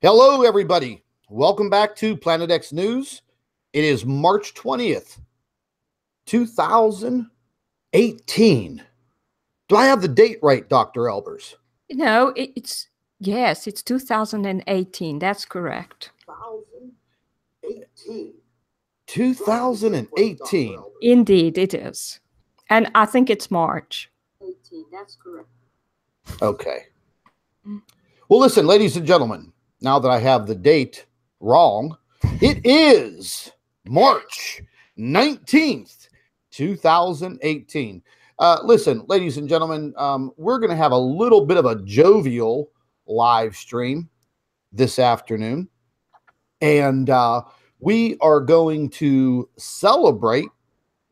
Hello, everybody. Welcome back to Planet X News. It is March 20th, 2018. Do I have the date right, Dr. Albers? No, it's 2018. That's correct. 2018. Indeed, it is. And I think it's March. 18, that's correct. Okay. Well, listen, ladies and gentlemen, now that I have the date wrong, it is March 19th, 2018. Listen, ladies and gentlemen, we're going to have a little bit of a jovial live stream this afternoon. And we are going to celebrate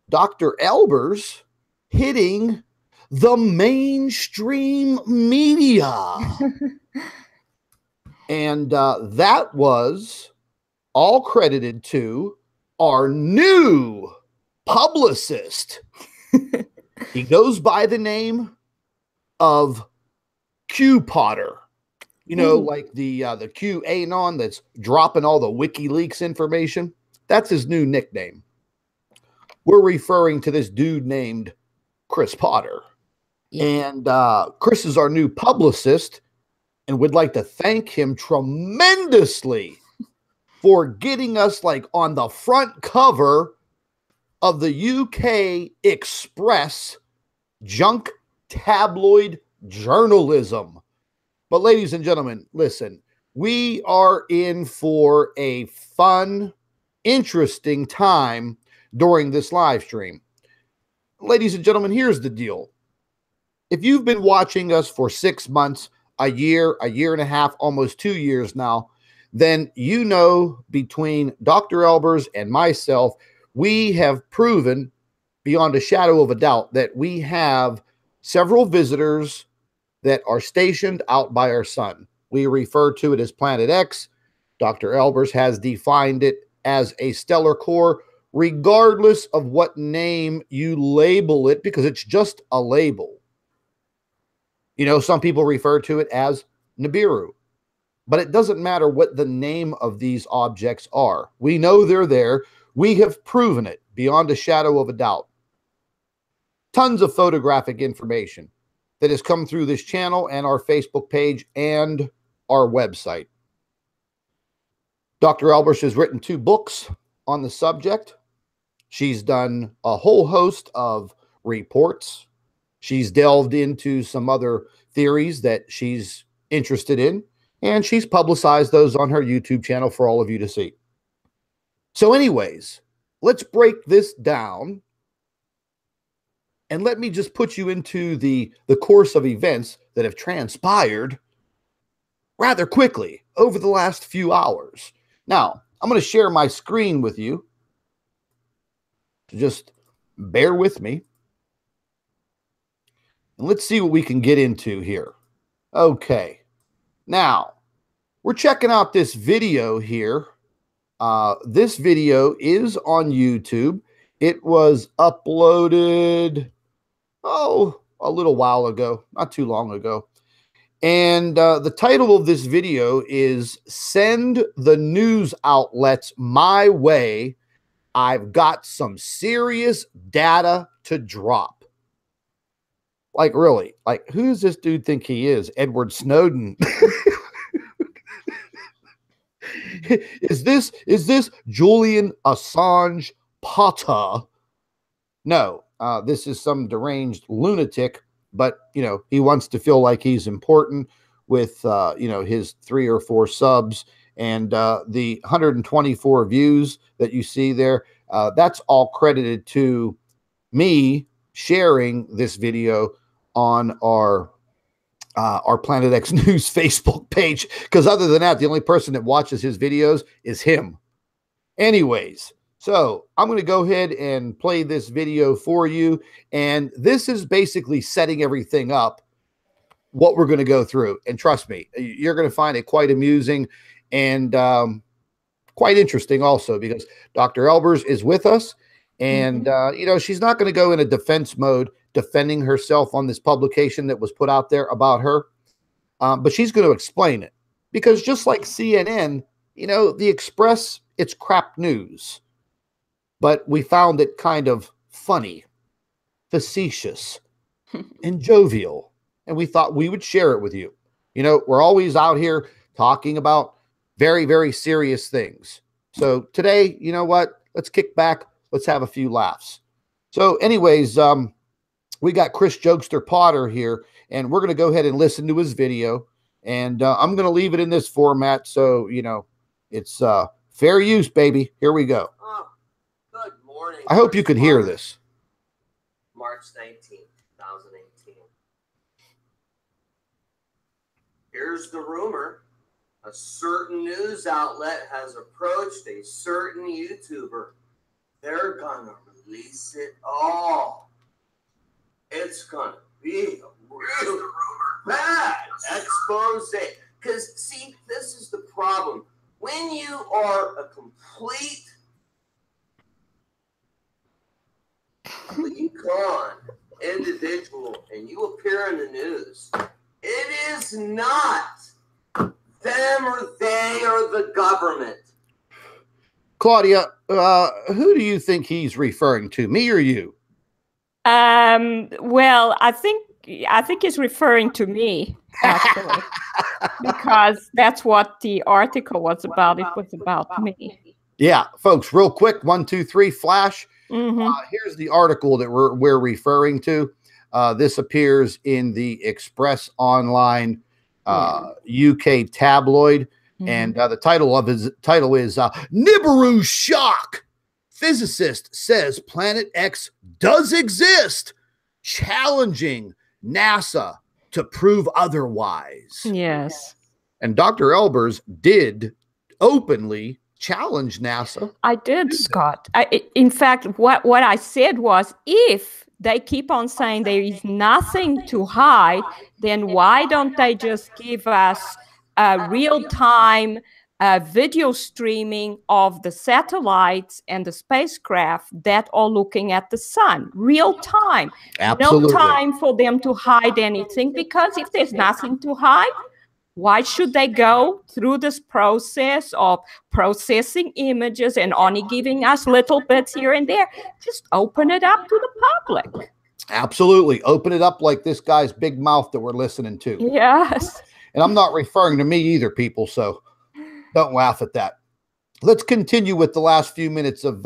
Dr. Albers hitting the mainstream media. And that was all credited to our new publicist. He goes by the name of Q Potter. You know, like the QAnon that's dropping all the WikiLeaks information. That's his new nickname. We're referring to this dude named Chris Potter. Yeah. And Chris is our new publicist, and would like to thank him tremendously for getting us like on the front cover of the UK Express junk tabloid journalism. But ladies and gentlemen, listen, we are in for a fun, interesting time during this live stream. Ladies and gentlemen, here's the deal. If you've been watching us for 6 months, a year and a half, almost 2 years now, then you know between Dr. Albers and myself, we have proven beyond a shadow of a doubt that we have several visitors that are stationed out by our sun. We refer to it as Planet X. Dr. Albers has defined it as a stellar core, regardless of what name you label it, because it's just a label. You know, some people refer to it as Nibiru, but it doesn't matter what the name of these objects are. We know they're there. We have proven it beyond a shadow of a doubt. Tons of photographic information that has come through this channel and our Facebook page and our website. Dr. Albers has written 2 books on the subject. She's done a whole host of reports. She's delved into some other theories that she's interested in, and she's publicized those on her YouTube channel for all of you to see. So anyways, let's break this down, and let me just put you into the course of events that have transpired rather quickly over the last few hours. Now, I'm going to share my screen with you. So just bear with me. And let's see what we can get into here. Okay. Now, we're checking out this video here. This video is on YouTube. It was uploaded, a little while ago, not too long ago. And the title of this video is "Send the News Outlets My Way. I've got some serious data to drop." Like, really, like, who does this dude think he is? Edward Snowden? Is this Julian Assange Potter? No, this is some deranged lunatic, but, you know, he wants to feel like he's important with, you know, his 3 or 4 subs and the 124 views that you see there. That's all credited to me sharing this video on our Planet X News Facebook page, because other than that, the only person that watches his videos is him. Anyways, so I'm going to go ahead and play this video for you, and this is basically setting everything up, what we're going to go through. And trust me, you're going to find it quite amusing and quite interesting also, because Dr. Albers is with us, and you know, she's not going to go in a defense mode defending herself on this publication that was put out there about her, but she's going to explain it. Because just like CNN, the Express, it's crap news. But we found it kind of funny, facetious, and jovial. And we thought we would share it with you. We're always out here talking about very, very serious things. So today, you know what? Let's kick back. Let's have a few laughs. So anyways, we got Chris Jokester Potter here, and we're going to go ahead and listen to his video. And I'm going to leave it in this format. So, it's fair use, baby. Here we go. Good morning. I hope you can hear this. March 19th, 2018. Here's the rumor. A certain news outlet has approached a certain YouTuber. They're gonna release it all. It's gonna be a real bad expose. Because, see, this is the problem. When you are a complete con individual and you appear in the news, it is not them or they or the government. Claudia, who do you think he's referring to, me or you? Well, I think he's referring to me, actually, because that's what the article was about. It was about me. Yeah, folks, real quick, 1, 2, 3, flash. Mm-hmm. Here's the article that we're referring to. This appears in the Express Online UK tabloid, and the title is Nibiru Shock. Physicist says Planet X does exist, challenging NASA to prove otherwise. Yes. And Dr. Albers did openly challenge NASA. I did, Scott. In fact, what I said was, if they keep on saying there is nothing to hide, then why don't they just give us real-time video streaming of the satellites and the spacecraft that are looking at the sun? Real time. Absolutely. No time for them to hide anything, because if there's nothing to hide, why should they go through this process of processing images and only giving us little bits here and there? Just open it up to the public. Absolutely. Open it up like this guy's big mouth that we're listening to. Yes. And I'm not referring to me either, people, so don't laugh at that. Let's continue with the last few minutes of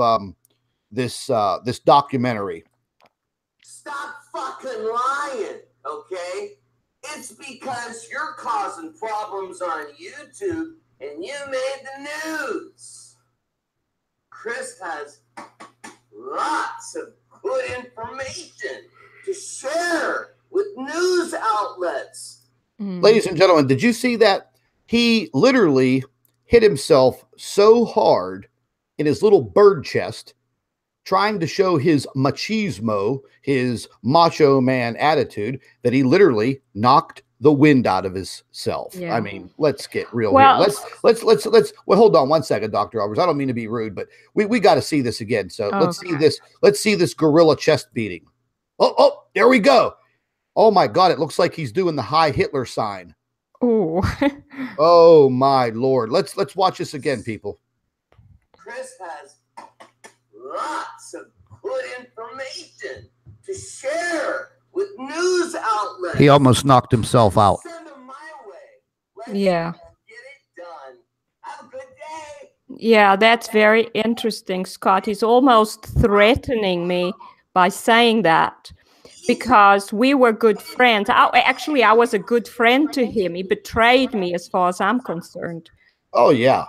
this documentary. Stop fucking lying, okay? It's because you're causing problems on YouTube and you made the news. Chris has lots of good information to share with news outlets. Ladies and gentlemen, did you see that? He literally hit himself so hard in his little bird chest, trying to show his machismo, his macho man attitude, that he literally knocked the wind out of himself. Yeah. I mean, let's get real here. Let's well, hold on one second, Dr. Albers. I don't mean to be rude, but we got to see this again. So let's see this. Let's see this gorilla chest beating. Oh, there we go. Oh my God. It looks like he's doing the Heil Hitler sign. Oh. Oh my Lord. Let's watch this again, people. Chris has lots of good information to share with news outlets. He almost knocked himself out. Send them my way. Let's get it done. Have a good day. Yeah, that's very interesting, Scott. He's almost threatening me by saying that, because we were good friends. I was a good friend to him. He betrayed me as far as I'm concerned. Oh, yeah.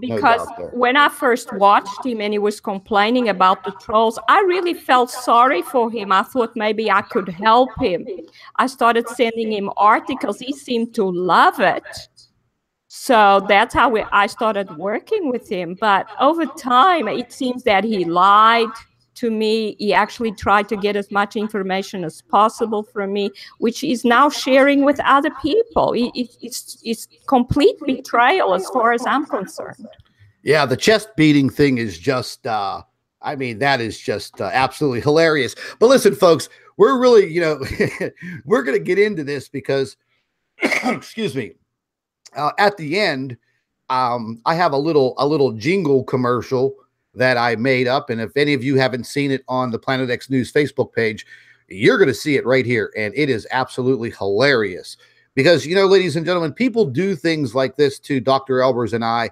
Because when I first watched him and he was complaining about the trolls, I really felt sorry for him. I thought maybe I could help him. I started sending him articles. He seemed to love it. So that's how I started working with him. But over time, it seems that he lied to me. He actually tried to get as much information as possible from me, which he's now sharing with other people. It's complete betrayal as far as I'm concerned. Yeah, the chest beating thing is just, I mean, that is just absolutely hilarious. But listen, folks, we're really, we're going to get into this because, excuse me, At the end, I have a little jingle commercial that I made up. And if any of you haven't seen it on the Planet X News Facebook page, you're going to see it right here. And it is absolutely hilarious because, you know, ladies and gentlemen, people do things like this to Dr. Albers and I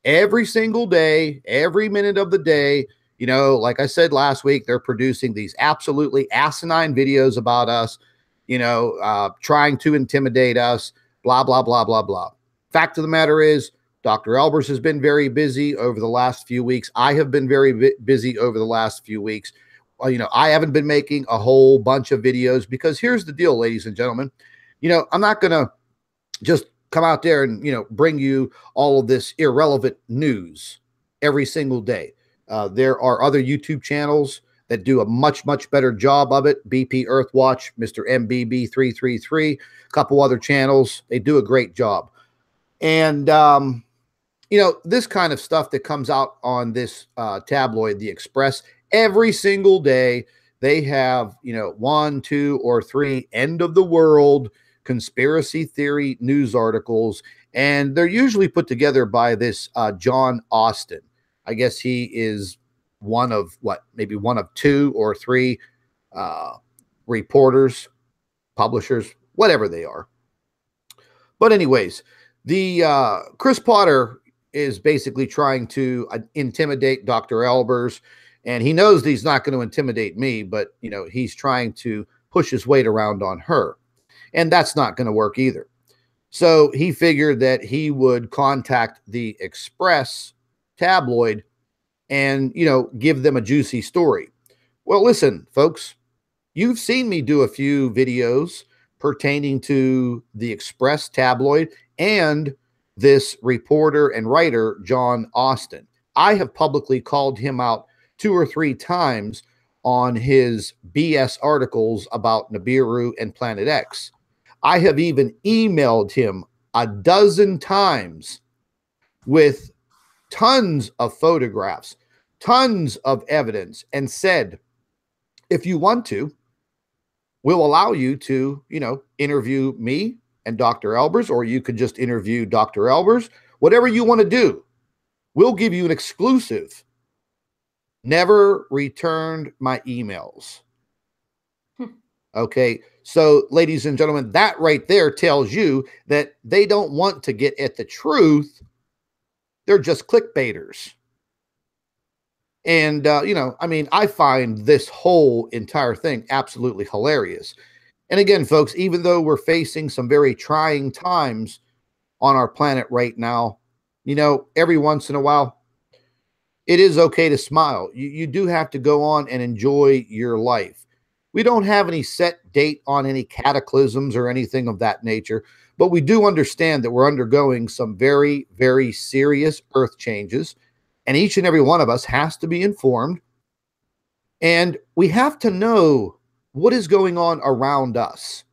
every single day, every minute of the day. You know, like I said last week, they're producing these absolutely asinine videos about us, you know, trying to intimidate us, blah, blah, blah, blah, blah. Fact of the matter is, Dr. Albers has been very busy over the last few weeks. I have been very busy over the last few weeks. Well, you know, I haven't been making a whole bunch of videos because here's the deal, ladies and gentlemen. You know, I'm not going to just come out there and, you know, bring you all of this irrelevant news every single day. There are other YouTube channels that do a much better job of it. BP Earthwatch, Mr. MBB333, a couple other channels. They do a great job. And, you know, this kind of stuff that comes out on this tabloid, The Express, every single day, they have, you know, 1, 2, or 3 end of the world conspiracy theory news articles. And they're usually put together by this John Austin. I guess he is one of maybe one of 2 or 3 reporters, publishers, whatever they are. But anyways, the Chris Potter is basically trying to intimidate Dr. Albers, and he knows he's not going to intimidate me, but, you know, he's trying to push his weight around on her, and that's not going to work either. So he figured that he would contact the Express tabloid and, you know, give them a juicy story. Well, listen, folks, you've seen me do a few videos pertaining to the Express tabloid and this reporter and writer, John Austin. I have publicly called him out 2 or 3 times on his BS articles about Nibiru and Planet X. I have even emailed him a dozen times with tons of photographs, tons of evidence, and said, if you want to, we'll allow you to, you know, interview me and Dr. Albers, or you could just interview Dr. Albers, whatever you want to do. We'll give you an exclusive. Never returned my emails. Okay, so ladies and gentlemen, that right there tells you that they don't want to get at the truth. They're just clickbaiters. And, you know, I mean, I find this whole entire thing absolutely hilarious. And again, folks, even though we're facing some very trying times on our planet right now, you know, every once in a while, it is okay to smile. You do have to go on and enjoy your life. We don't have any set date on any cataclysms or anything of that nature, but we do understand that we're undergoing some very, very serious earth changes, and each and every one of us has to be informed, and we have to know what is going on around us.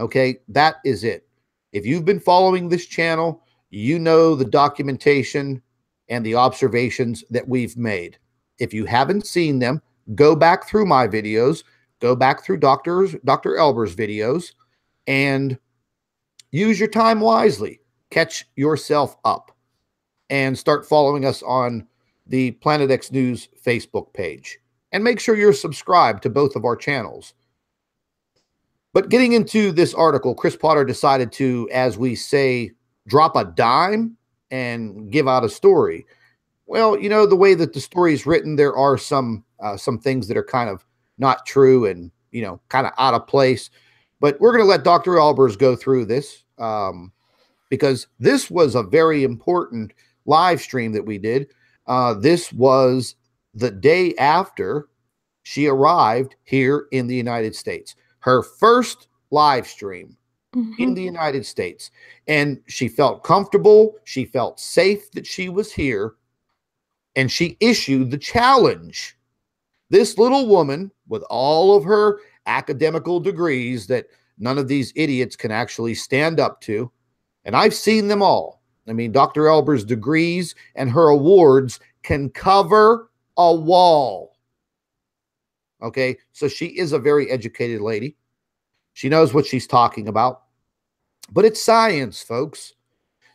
Okay, that is it. If you've been following this channel, you know the documentation and the observations that we've made. If you haven't seen them, go back through my videos, go back through Dr. Albers' videos, and use your time wisely. Catch yourself up and start following us on the Planet X News Facebook page. And make sure you're subscribed to both of our channels. But getting into this article, Chris Potter decided to, as we say, drop a dime and give out a story. Well, you know, the way that the story is written, there are some things that are kind of not true and, you know, kind of out of place. But we're going to let Dr. Albers go through this because this was a very important live stream that we did. This was the day after she arrived here in the United States. Her first live stream in the United States. And she felt comfortable. She felt safe that she was here. And she issued the challenge. This little woman, with all of her academical degrees that none of these idiots can actually stand up to, and I've seen them all. I mean, Dr. Albers' degrees and her awards can cover a wall. Okay, so she is a very educated lady. She knows what she's talking about. But it's science, folks.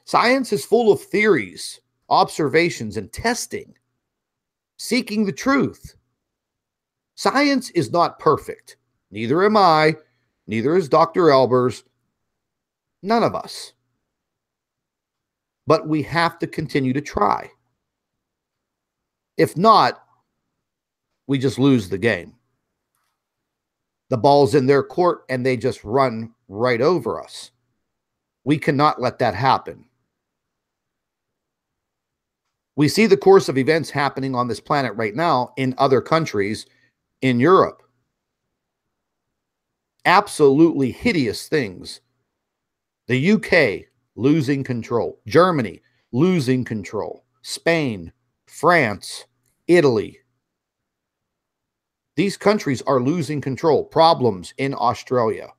Science is full of theories, observations, and testing, seeking the truth. Science is not perfect. Neither am I. Neither is Dr. Albers. None of us. But we have to continue to try. If not, we just lose the game. The ball's in their court and they just run right over us. We cannot let that happen. We see the course of events happening on this planet right now in other countries in Europe. Absolutely hideous things. The UK losing control. Germany losing control. Spain, France, Italy. These countries are losing control. Problems in Australia.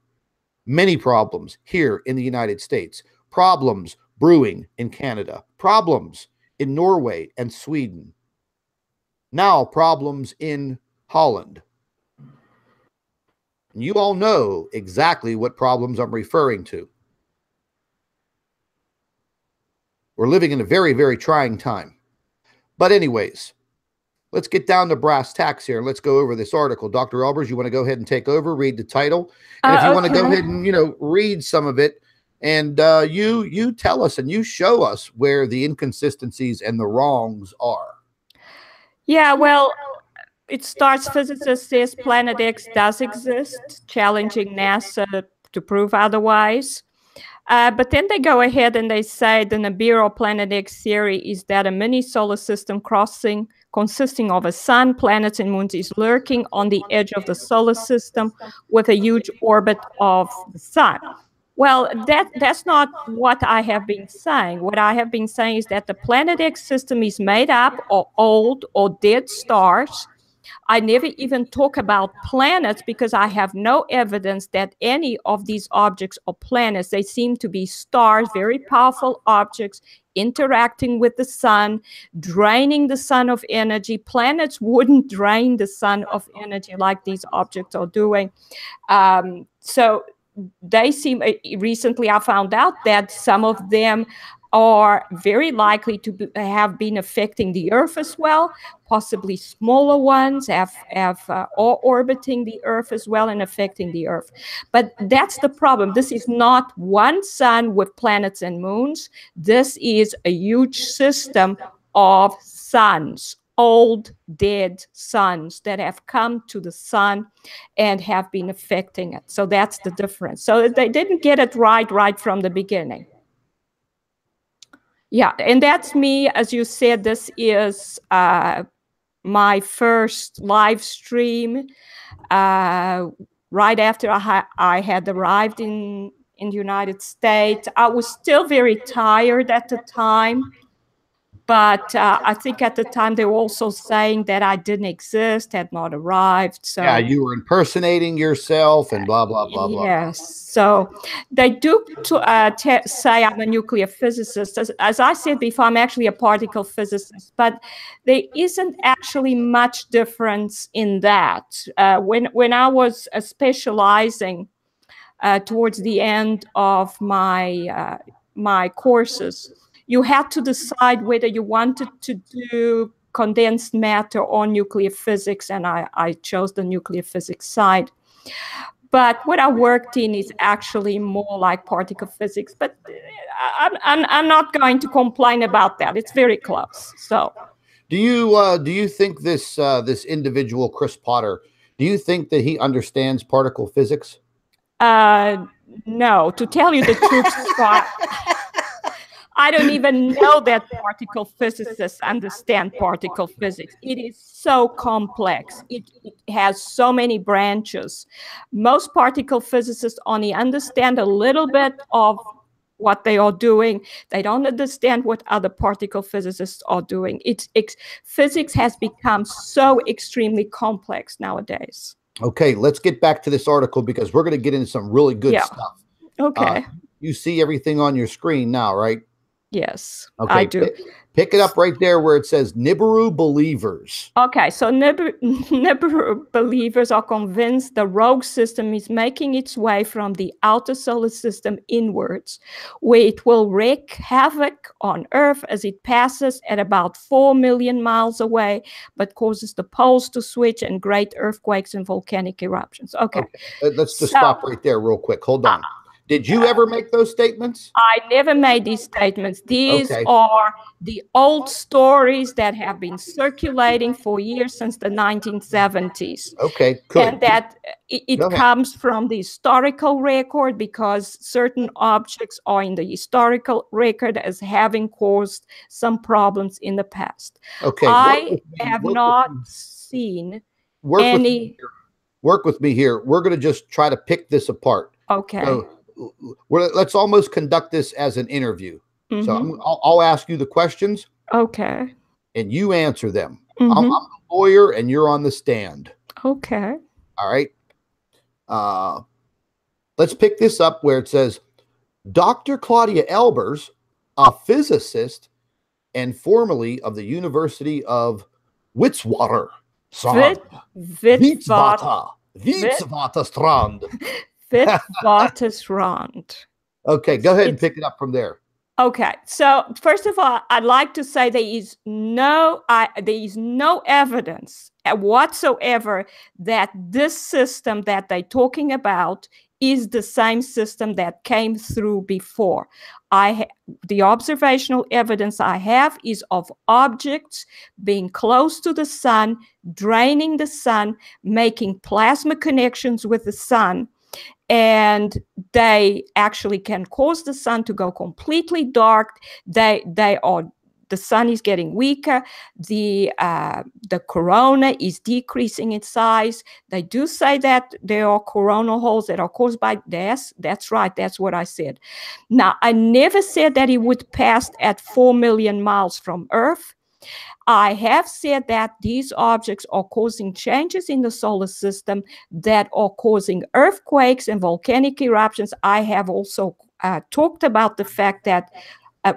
Many problems here in the United States. Problems brewing in Canada. Problems in Norway and Sweden. Now problems in Holland. And you all know exactly what problems I'm referring to. We're living in a very, very trying time. But anyways, let's get down to brass tacks here. Let's go over this article. Dr. Albers, you want to go ahead and take over, read the title? And if you want to go ahead and, read some of it, and you tell us and you show us where the inconsistencies and the wrongs are. Yeah, well, it starts, physicist says Planet X does exist, challenging NASA to prove otherwise. But then they go ahead and they say the Nibiru Planet X theory is that a mini solar system consisting of a sun, planets, and moons is lurking on the edge of the solar system with a huge orbit of the sun. Well, that's not what I have been saying. What I have been saying is that the Planet X system is made up of old or dead stars. I never even talk about planets because I have no evidence that any of these objects are planets. They seem to be stars, very powerful objects interacting with the sun, draining the sun of energy. Planets wouldn't drain the sun of energy like these objects are doing. So they seem, recently I found out that some of them are very likely to have been affecting the Earth as well. Possibly smaller ones are orbiting the Earth as well and affecting the Earth. But that's the problem. This is not one sun with planets and moons. This is a huge system of suns, old dead suns that have come to the sun and have been affecting it. So that's the difference. So they didn't get it right from the beginning. Yeah, and that's me. As you said, this is my first live stream right after I had arrived in the United States. I was still very tired at the time. But I think at the time they were also saying that I didn't exist, had not arrived. So yeah, you were impersonating yourself and blah, blah, blah, blah. Yes. So they do say I'm a nuclear physicist. As I said before, I'm actually a particle physicist. But there isn't actually much difference in that. When I was specializing towards the end of my my courses, you had to decide whether you wanted to do condensed matter or nuclear physics, and I chose the nuclear physics side. But what I worked in is actually more like particle physics, but I'm not going to complain about that. It's very close. So, do you think this individual, Chris Potter, do you think that he understands particle physics? No, to tell you the truth, Scott. I don't even know that particle physicists understand particle physics. It is so complex. It has so many branches. Most particle physicists only understand a little bit of what they are doing. They don't understand what other particle physicists are doing. Physics has become so extremely complex nowadays. Okay, let's get back to this article because we're going to get into some really good stuff. Okay. You see everything on your screen now, right? Yes, Okay, I do. Pick it up right there where it says Nibiru believers. Okay, so Nibiru believers are convinced the rogue system is making its way from the outer solar system inwards, where it will wreak havoc on Earth as it passes at about 4 million miles away, but causes the poles to switch and great earthquakes and volcanic eruptions. Okay. Let's just stop right there real quick. Hold on. Did you ever make those statements? I never made these statements. These are the old stories that have been circulating for years since the 1970s. Okay, good. And that it comes from the historical record, because certain objects are in the historical record as having caused some problems in the past. Okay. I have not seen any. Work with me here. We're going to just try to pick this apart. Okay. So, let's almost conduct this as an interview. So I'll ask you the questions. Okay. And you answer them. I'm a lawyer and you're on the stand. Okay. All right. Let's pick this up where it says, Dr. Claudia Albers, a physicist and formerly of the University of Witwatersrand. Witwatersrand. Okay, go ahead and pick it up from there. Okay, so first of all, I'd like to say there is no evidence whatsoever that this system that they're talking about is the same system that came through before. The observational evidence I have is of objects being close to the sun, draining the sun, making plasma connections with the sun, and they actually can cause the sun to go completely dark. The sun is getting weaker. The corona is decreasing in size. They do say that there are coronal holes that are caused by this. That's right. That's what I said. Now, I never said that it would pass at 4 million miles from Earth. I have said that these objects are causing changes in the solar system that are causing earthquakes and volcanic eruptions. I have also talked about the fact that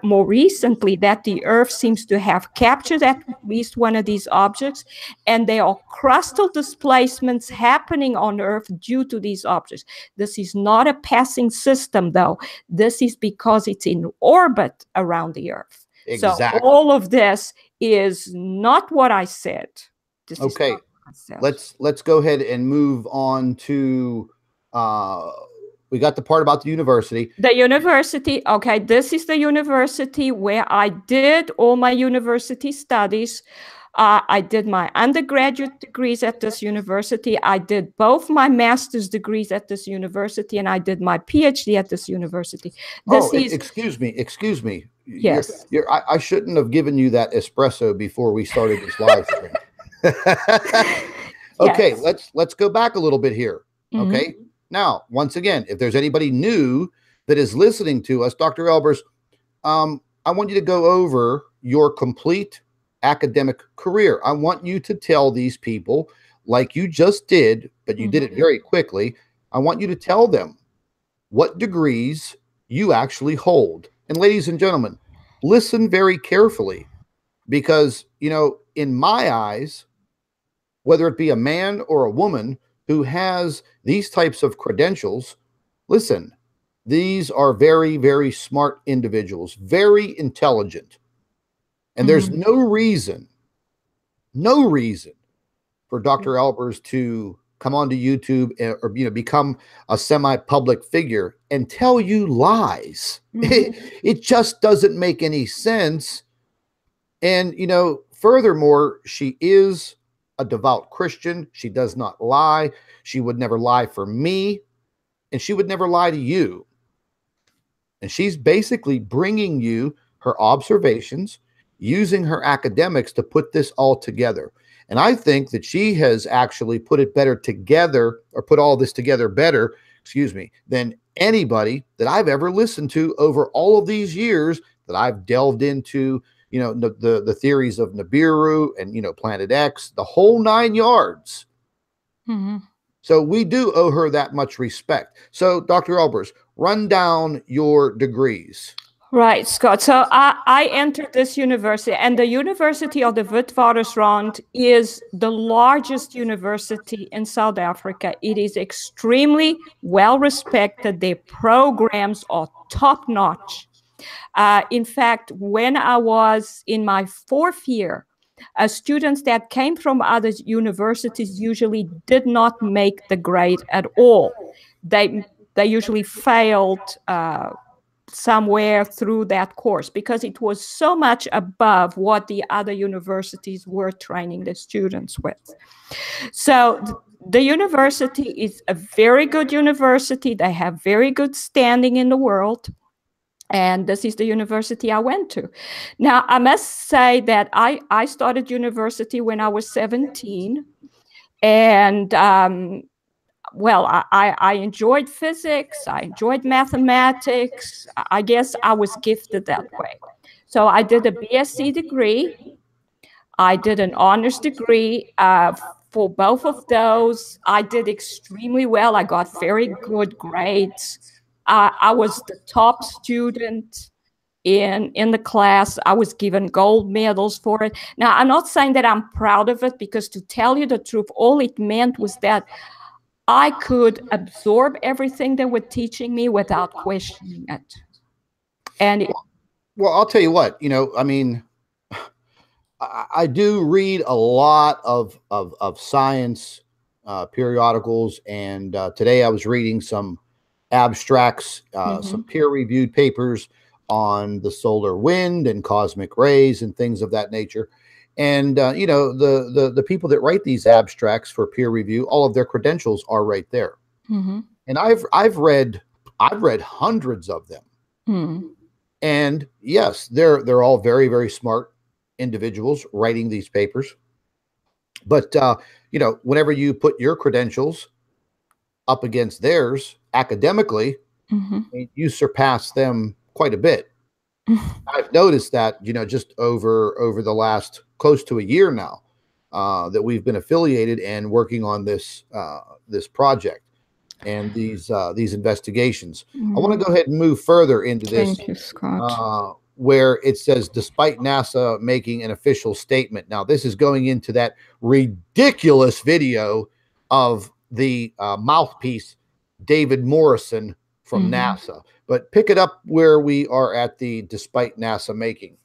more recently that the Earth seems to have captured at least one of these objects, and there are crustal displacements happening on Earth due to these objects. This is not a passing system, though. This is because it's in orbit around the Earth. Exactly. So all of this is not what I said. Okay, let's go ahead and move on to we got the part about the university. The university, okay, this is the university where I did all my university studies. I did my undergraduate degrees at this university. I did both my master's degrees at this university, and I did my PhD at this university. Excuse me. Yes. I shouldn't have given you that espresso before we started this live stream. Okay, yes. Let's go back a little bit here. Okay. Now, once again, if there's anybody new that is listening to us, Dr. Albers, I want you to go over your complete academic career. I want you to tell these people, like you just did, but you did it very quickly. I want you to tell them what degrees you actually hold. And ladies and gentlemen, listen very carefully, because, you know, in my eyes, whether it be a man or a woman who has these types of credentials, listen, these are very, very smart individuals, very intelligent. And there's no reason for Dr. Albers to come onto YouTube or, become a semi-public figure and tell you lies. It just doesn't make any sense. And, furthermore, she is a devout Christian. She does not lie. She would never lie for me, and she would never lie to you. And she's basically bringing you her observations, using her academics to put this all together. And I think that she has actually put it better together, or put all this together better, than anybody that I've ever listened to over all of these years that I've delved into, the theories of Nibiru and, Planet X, the whole 9 yards. So we do owe her that much respect. So, Dr. Albers, run down your degrees. Right, Scott. So I entered this university, and the University of the Witwatersrand is the largest university in South Africa. It is extremely well respected. Their programs are top notch. In fact, when I was in my 4th year, students that came from other universities usually did not make the grade at all. They usually failed somewhere through that course because it was so much above what the other universities were training the students with. So the university is a very good university. They have very good standing in the world. And this is the university I went to. Now, I must say that I started university when I was 17. And well, I enjoyed physics. I enjoyed mathematics. I guess I was gifted that way. So I did a BSc degree. I did an honors degree. For both of those, I did extremely well. I got very good grades. I was the top student in the class. I was given gold medals for it. Now, I'm not saying that I'm proud of it, because to tell you the truth, all it meant was that I could absorb everything they were teaching me without questioning it. And well, I'll tell you what, I mean, I do read a lot of science periodicals, and today I was reading some abstracts, some peer-reviewed papers on the solar wind and cosmic rays and things of that nature. And the people that write these abstracts for peer review, all of their credentials are right there. And I've read hundreds of them. And yes, they're all very, very smart individuals writing these papers. But whenever you put your credentials up against theirs academically, you surpass them quite a bit. I've noticed that, just over the last close to a year now, that we've been affiliated and working on this project and these investigations. I want to go ahead and move further into this. Thank you, Scott. Where it says, despite NASA making an official statement. Now, this is going into that ridiculous video of the mouthpiece, David Morrison from NASA. But pick it up where we are at the despite NASA making.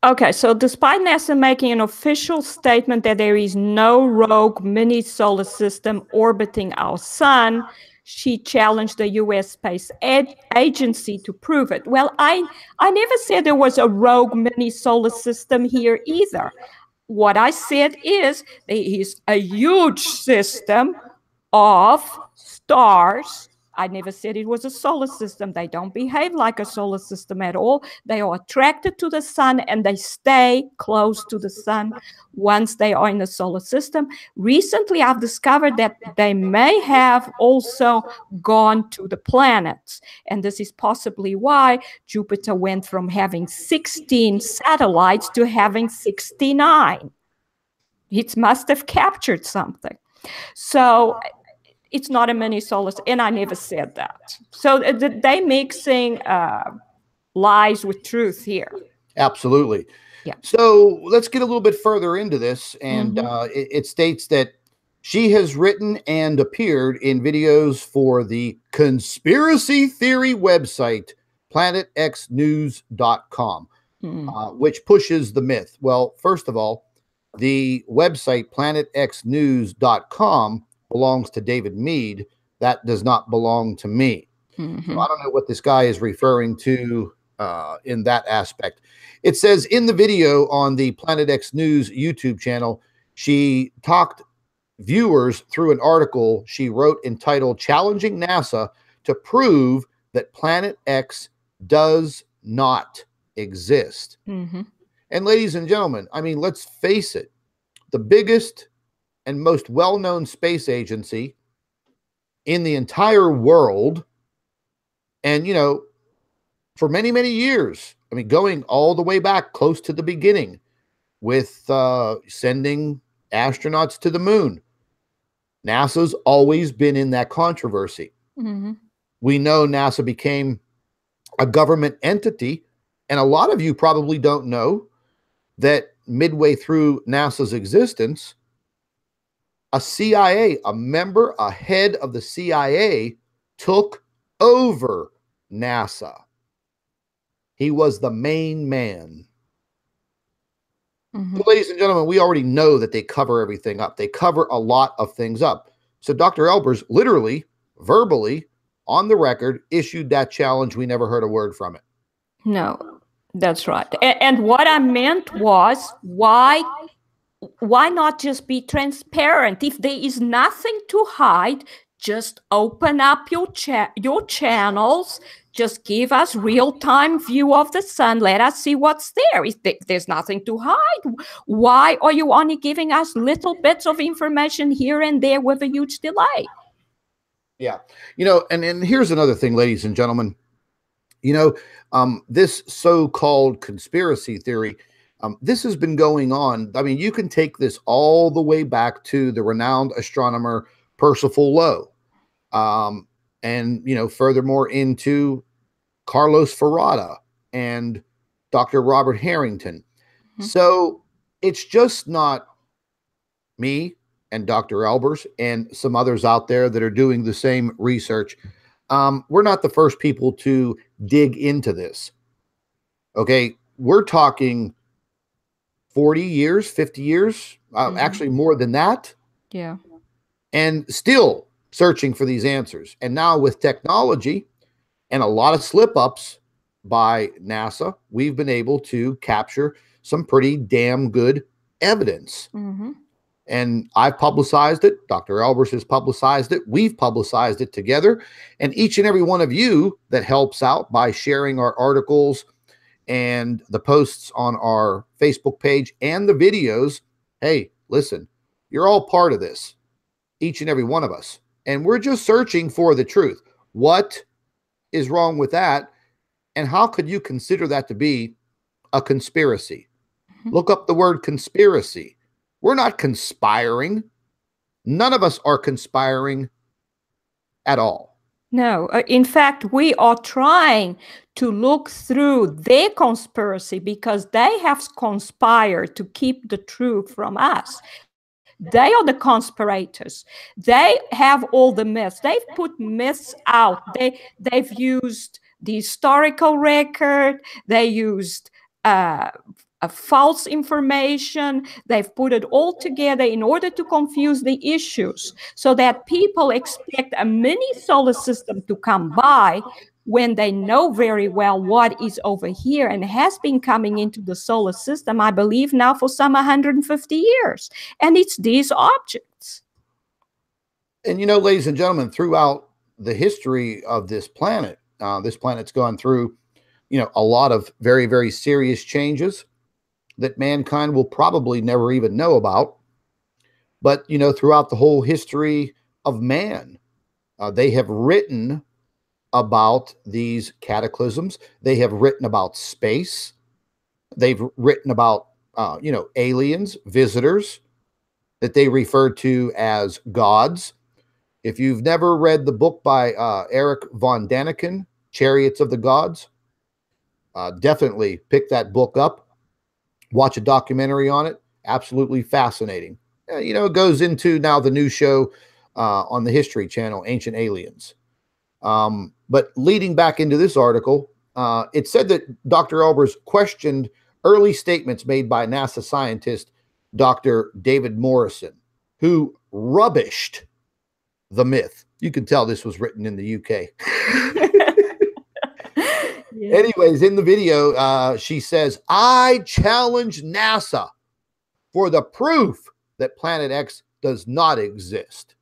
Okay, so despite NASA making an official statement that there is no rogue mini solar system orbiting our sun, she challenged the U.S. Space Agency to prove it. Well, I never said there was a rogue mini solar system here either. What I said is there is a huge system of stars. I never said it was a solar system. They don't behave like a solar system at all. They are attracted to the sun and they stay close to the sun once they are in the solar system. Recently, I've discovered that they may have also gone to the planets. And this is possibly why Jupiter went from having 16 satellites to having 69. It must have captured something. So it's not a mini solar, and I never said that. So they mixing lies with truth here. Absolutely. Yeah. So let's get a little bit further into this. And it states that she has written and appeared in videos for the conspiracy theory website, planetxnews.com, which pushes the myth. Well, first of all, the website planetxnews.com belongs to David Meade. That does not belong to me. So I don't know what this guy is referring to in that aspect. It says in the video on the Planet X News YouTube channel, she talked viewers through an article she wrote entitled Challenging NASA to Prove That Planet X Does Not Exist. And ladies and gentlemen, I mean, let's face it, the biggest and most well-known space agency in the entire world. And, for many, many years, I mean, going all the way back close to the beginning with sending astronauts to the moon, NASA's always been in that controversy. We know NASA became a government entity. And a lot of you probably don't know that midway through NASA's existence, a CIA, a member, a head of the CIA took over NASA. He was the main man. So, ladies and gentlemen, we already know that they cover everything up. They cover a lot of things up. So Dr. Albers literally, verbally, on the record, issued that challenge. We never heard a word from it. No, that's right. And what I meant was, why not just be transparent? If there is nothing to hide, just open up your channels. Just give us real-time view of the sun. Let us see what's there. There's nothing to hide. Why are you only giving us little bits of information here and there with a huge delay? Yeah. You know, and here's another thing, ladies and gentlemen. You know, this so-called conspiracy theory, this has been going on. I mean, you can take this all the way back to the renowned astronomer Percival Lowell. And, you know, furthermore into Carlos Ferrada and Dr. Robert Harrington. So it's just not me and Dr. Albers and some others out there that are doing the same research. We're not the first people to dig into this. Okay, we're talking 40 years, 50 years, actually more than that. Yeah. And still searching for these answers. And now with technology and a lot of slip-ups by NASA, we've been able to capture some pretty damn good evidence. And I've publicized it. Dr. Albers has publicized it. We've publicized it together. And each and every one of you that helps out by sharing our articles and the posts on our Facebook page and the videos, hey, listen, you're all part of this, each and every one of us. And we're just searching for the truth. What is wrong with that? And how could you consider that to be a conspiracy? Look up the word conspiracy. We're not conspiring. None of us are conspiring at all. No, in fact, we are trying to look through their conspiracy because they have conspired to keep the truth from us. They are the conspirators. They have all the myths. They've put myths out. They've used the historical record. They used a false information. They've put it all together in order to confuse the issues so that people expect a mini solar system to come by when they know very well what is over here and has been coming into the solar system, I believe now for some 150 years. And it's these objects. And, you know, ladies and gentlemen, throughout the history of this planet's gone through, you know, a lot of very, very serious changes that mankind will probably never even know about. But, you know, throughout the whole history of man, they have written about these cataclysms. They have written about space. They've written about, you know, aliens, visitors that they refer to as gods. If you've never read the book by Eric von Daniken, Chariots of the Gods, definitely pick that book up. Watch a documentary on it. Absolutely fascinating. You know, it goes into now the new show on the History Channel, Ancient Aliens. But leading back into this article, it said that Dr. Albers questioned early statements made by NASA scientist Dr. David Morrison, who rubbished the myth. You can tell this was written in the UK. Yeah. Anyways, in the video, she says, I challenge NASA for the proof that Planet X does not exist.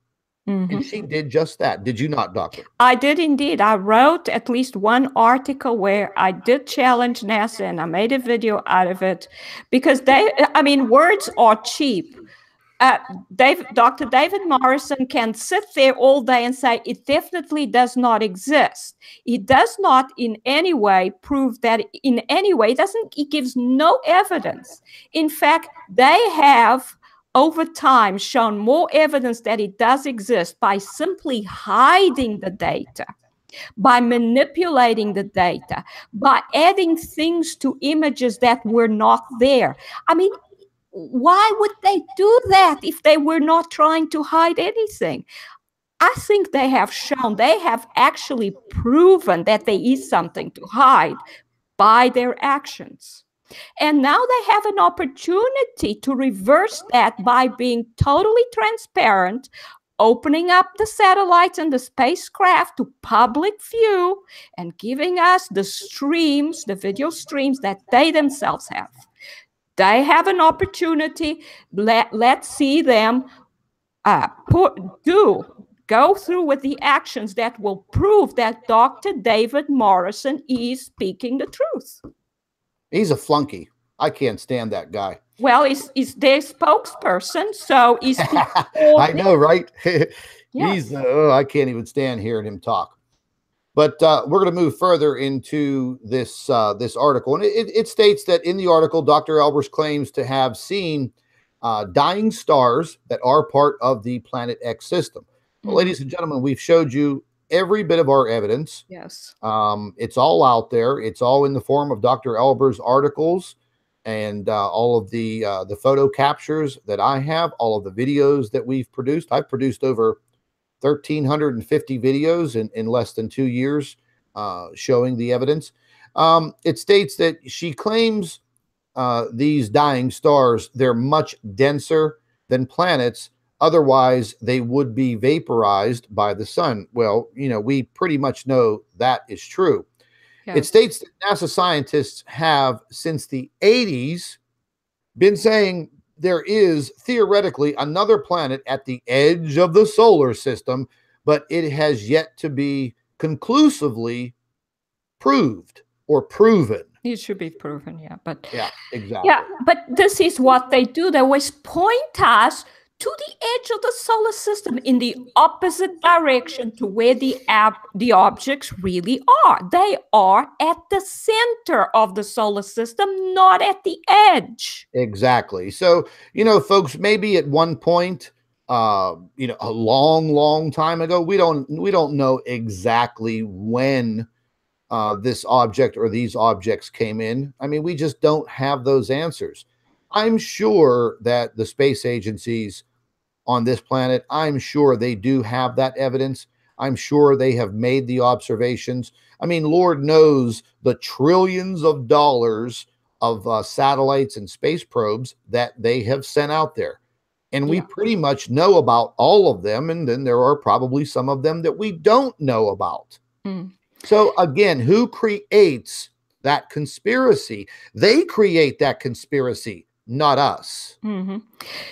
And she did just that. Did you not, Doctor? I did indeed. I wrote at least one article where I did challenge NASA and I made a video out of it because words are cheap. Dr. David Morrison can sit there all day and say it definitely does not exist. It does not in any way prove that in any way. It gives no evidence. In fact, they have over time shown more evidence that it does exist by simply hiding the data. by manipulating the data, by adding things to images that were not there. I mean, why would they do that if they were not trying to hide anything? I think they have shown, they have actually proven that there is something to hide by their actions. And now they have an opportunity to reverse that by being totally transparent, opening up the satellites and the spacecraft to public view and giving us the streams, the video streams that they themselves have. They have an opportunity. Let's see them go through with the actions that will prove that Dr. David Morrison is speaking the truth. He's a flunky. I can't stand that guy. Well, he's their spokesperson, so he's. I know, right? Yes. I can't even stand hearing him talk. But we're going to move further into this article, and it states that in the article, Dr. Albers claims to have seen dying stars that are part of the Planet X system. Well, ladies and gentlemen, we've showed you every bit of our evidence. Yes. It's all out there. It's all in the form of Dr. Albers' articles and all of the photo captures that I have, all of the videos that we've produced. I've produced over 1,350 videos in less than 2 years showing the evidence. It states that she claims these dying stars, they're much denser than planets. Otherwise, they would be vaporized by the sun. Well, we pretty much know that is true. Yeah. It states that NASA scientists have, since the 80s, been saying there is theoretically another planet at the edge of the solar system, but it has yet to be conclusively proved or proven. It should be proven, yeah. But yeah, exactly. Yeah, but this is what they do. They always point us to the edge of the solar system in the opposite direction to where the objects really are. They are at the center of the solar system, not at the edge. Exactly. So, folks, maybe at one point, a long time ago, we don't know exactly when this object or these objects came in. I mean, we just don't have those answers. I'm sure that the space agencies on this planet, I'm sure they do have that evidence. I'm sure they have made the observations. I mean, Lord knows the trillions of dollars of satellites and space probes that they have sent out there. And we pretty much know about all of them. And then there are probably some of them that we don't know about. So again, who creates that conspiracy? They create that conspiracy, not us.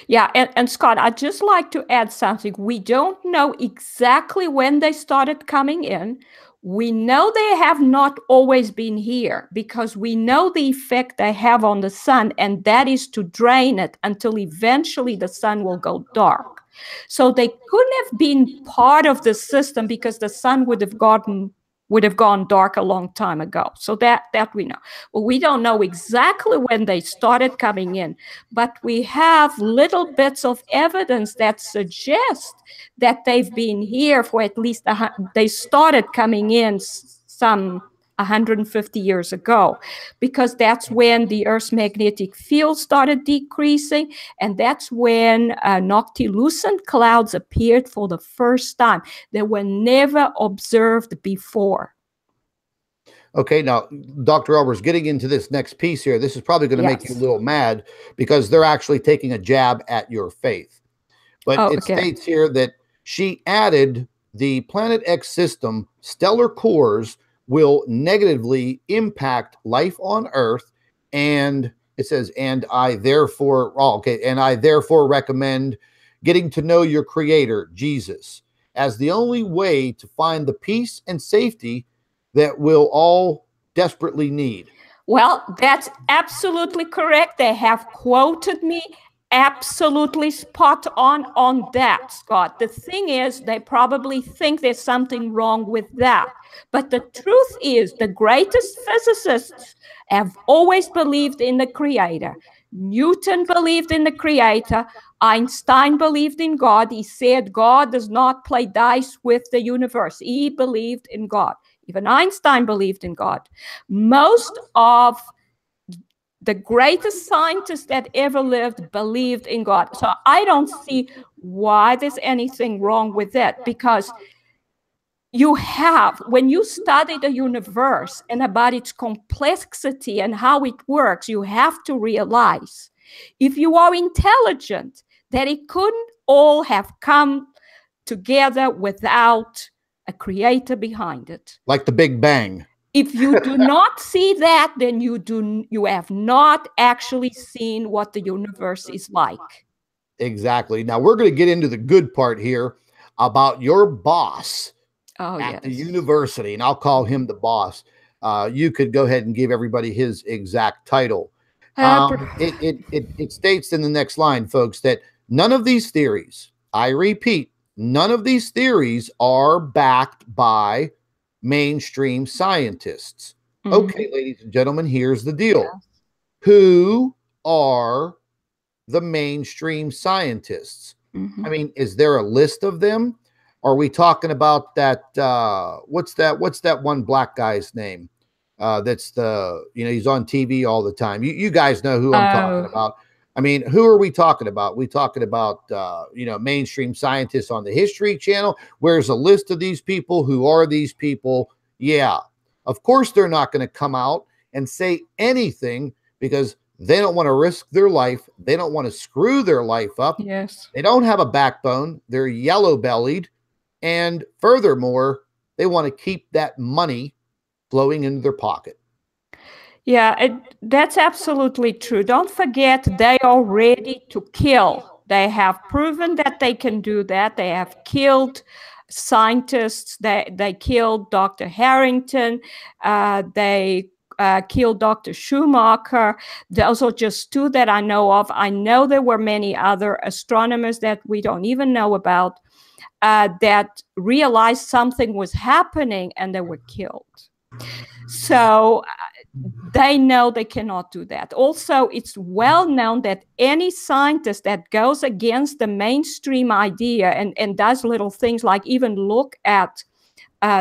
Yeah, and Scott, I'd just like to add something. We don't know exactly when they started coming in. We know they have not always been here because we know the effect they have on the sun, and that is to drain it until eventually the sun will go dark. So they couldn't have been part of the system because the sun would have gone dark a long time ago. So that we know. Well, we don't know exactly when they started coming in, but we have little bits of evidence that suggest that they've been here for at least they started coming in some 150 years ago, because that's when the Earth's magnetic field started decreasing, and that's when noctilucent clouds appeared for the first time. They were never observed before. Okay, now, Dr. Albers, getting into this next piece here, this is probably going to make you a little mad because they're actually taking a jab at your faith. But it states here that she added the Planet X system stellar cores will negatively impact life on Earth, and it says, and I therefore recommend getting to know your creator, Jesus, as the only way to find the peace and safety that we'll all desperately need. Well, that's absolutely correct. They have quoted me absolutely spot on that, Scott. The thing is, they probably think there's something wrong with that. But the truth is, the greatest physicists have always believed in the creator. Newton believed in the creator. Einstein believed in God. He said God does not play dice with the universe. He believed in God. Even Einstein believed in God. Most of the greatest scientists that ever lived believed in God. So I don't see why there's anything wrong with that, because you have, when you study the universe and about its complexity and how it works, you have to realize, if you are intelligent, that it couldn't all have come together without a creator behind it. Like the Big Bang. If you do not see that, then you have not actually seen what the universe is like. Exactly. Now we're going to get into the good part here about your boss at the university, and I'll call him the boss. You could go ahead and give everybody his exact title. It states in the next line, folks, that none of these theories, I repeat, none of these theories are backed by mainstream scientists. Okay, ladies and gentlemen, here's the deal. Who are the mainstream scientists? I mean, is there a list of them? Are we talking about that? What's that one black guy's name? That's the, he's on TV all the time. You guys know who I'm talking about. I mean, who are we talking about? We talking about, mainstream scientists on the History Channel. Where's a list of these people? Who are these people? Yeah, of course, they're not going to come out and say anything because they don't want to risk their life. They don't want to screw their life up. Yes. They don't have a backbone. They're yellow-bellied. And furthermore, they want to keep that money flowing into their pocket. Yeah, that's absolutely true. Don't forget, they are ready to kill. They have proven that they can do that. They have killed scientists. They killed Dr. Harrington. They killed Dr. Schumacher. Those are just two that I know of. I know there were many other astronomers that we don't even know about that realized something was happening and they were killed. So they know they cannot do that. Also, it's well known that any scientist that goes against the mainstream idea and does little things like even look at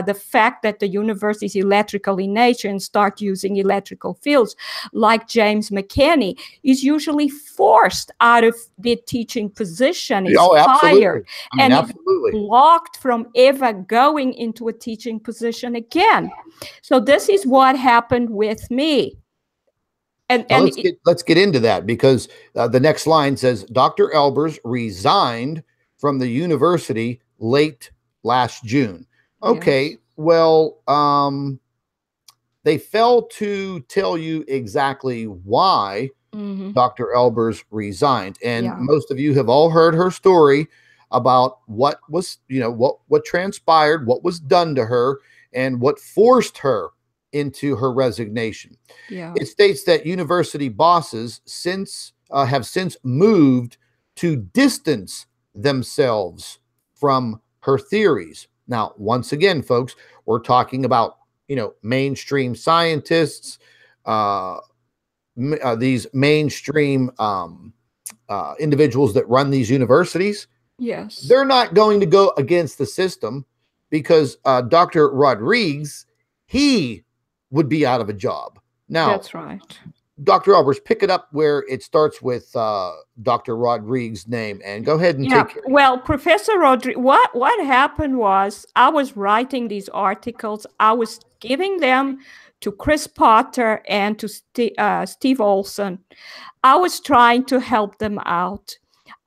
the fact that the universe is electrical in nature and start using electrical fields, like James McKinney, is usually forced out of their teaching position, is fired, and is blocked from ever going into a teaching position again. So this is what happened with me. And let's get into that, because the next line says, Dr. Albers resigned from the university late last June. Okay, yes. Well, they failed to tell you exactly why Dr. Albers resigned. And most of you have all heard her story about what was, what transpired, what was done to her, and what forced her into her resignation. Yeah. It states that university bosses have since moved to distance themselves from her theories. Now, once again, folks, we're talking about, mainstream scientists, these mainstream individuals that run these universities. Yes. They're not going to go against the system, because Dr. Rodriguez, he would be out of a job. Now, that's right. Dr. Albers, pick it up where it starts with Dr. Rodriguez's name, and go ahead and take it. Well, Professor Rodriguez, what happened was, I was writing these articles. I was giving them to Chris Potter and to Steve Olson. I was trying to help them out.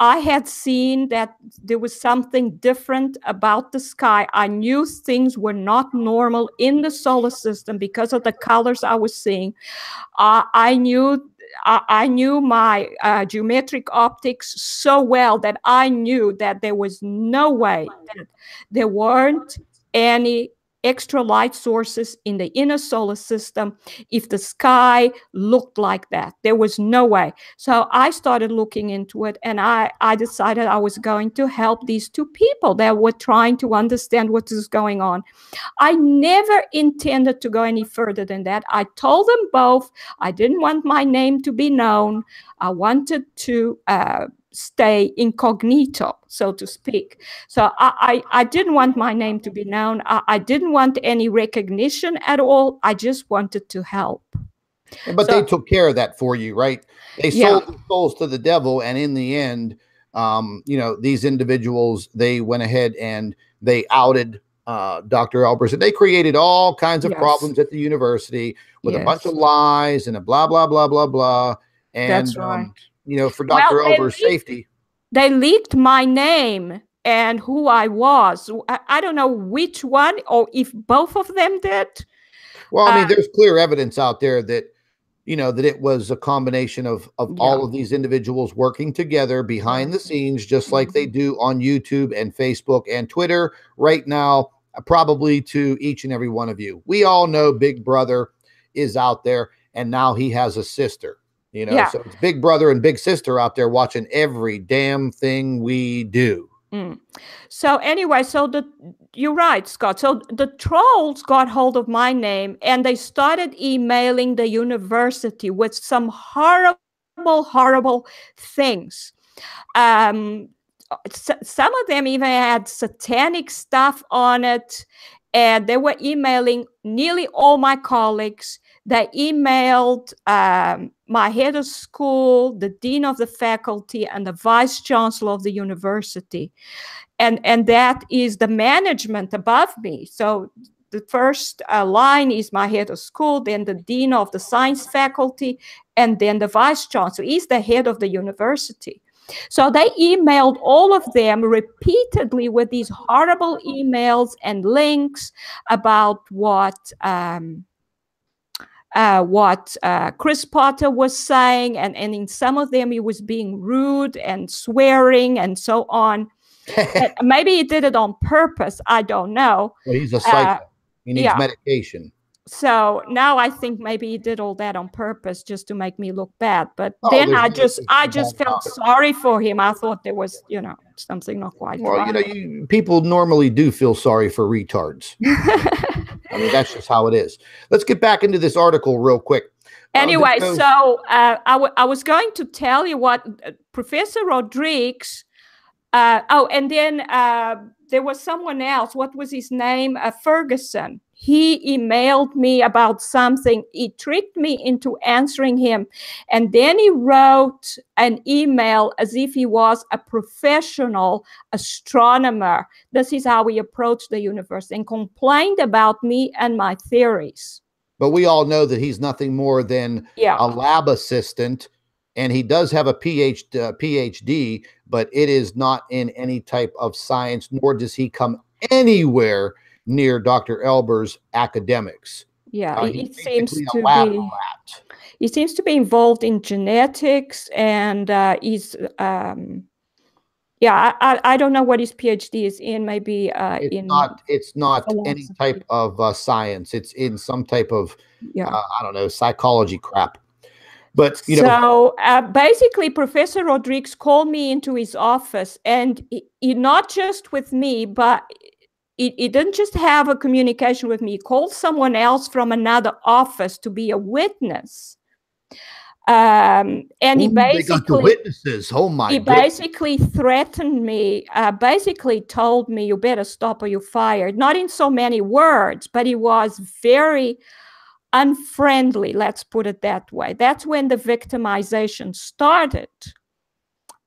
I had seen that there was something different about the sky. I knew things were not normal in the solar system because of the colors I was seeing. I knew my geometric optics so well that I knew that there was no way that there weren't any extra light sources in the inner solar system if the sky looked like that. There was no way. So I started looking into it, and I decided I was going to help these two people that were trying to understand what is going on. I never intended to go any further than that. I told them both I didn't want my name to be known. I wanted to stay incognito, so to speak. So I didn't want my name to be known. I didn't want any recognition at all. I just wanted to help. But they took care of that for you, right? They sold their souls to the devil, and in the end, you know, these individuals, they went ahead and they outed Dr. Albers, and they created all kinds of problems at the university with a bunch of lies and a blah, blah, blah, blah, blah. And, that's right. You know, for Dr. Albers' safety. They leaked my name and who I was. I don't know which one or if both of them did. Well, I mean, there's clear evidence out there that, you know, that it was a combination of all of these individuals working together behind the scenes, just like they do on YouTube and Facebook and Twitter right now, probably to each and every one of you. We all know Big Brother is out there, and now he has a sister. You know, so it's Big Brother and Big Sister out there watching every damn thing we do. So anyway, you're right, Scott. So the trolls got hold of my name, and they started emailing the university with some horrible things. Some of them even had satanic stuff on it, and they were emailing nearly all my colleagues. They emailed my head of school, the dean of the faculty, and the vice chancellor of the university. And that is the management above me. So the first line is my head of school, then the dean of the science faculty, and then the vice chancellor. He's the head of the university. So they emailed all of them repeatedly with these horrible emails and links about what Chris Potter was saying, and in some of them he was being rude and swearing and so on. Maybe he did it on purpose. I don't know. Well, he's a psycho. He needs medication. So now I think maybe he did all that on purpose just to make me look bad. But then I just felt sorry for him. I thought there was, you know, something not quite right. Well, you know, people normally do feel sorry for retards. I mean, that's just how it is. Let's get back into this article real quick. Anyway, so I was going to tell you what Professor Rodrigues. And then there was someone else. What was his name? Ferguson. He emailed me about something. He tricked me into answering him. And then he wrote an email as if he was a professional astronomer. This is how he approached the universe, and complained about me and my theories. But we all know that he's nothing more than a lab assistant. And he does have a PhD, but it is not in any type of science, nor does he come anywhere near Dr. Albers' academics. Yeah, he seems to be involved in genetics, and he's I don't know what his PhD is in. Maybe it's not any type of science. It's in some type of I don't know, psychology crap. But, you know, so basically, Professor Rodrigues called me into his office, and he not just with me, but he didn't just have a communication with me. He called someone else from another office to be a witness. And he basically, they got the witnesses. Oh my! He basically threatened me. Basically told me, "You better stop or you're fired." Not in so many words, but he was very unfriendly, let's put it that way. That's when the victimization started.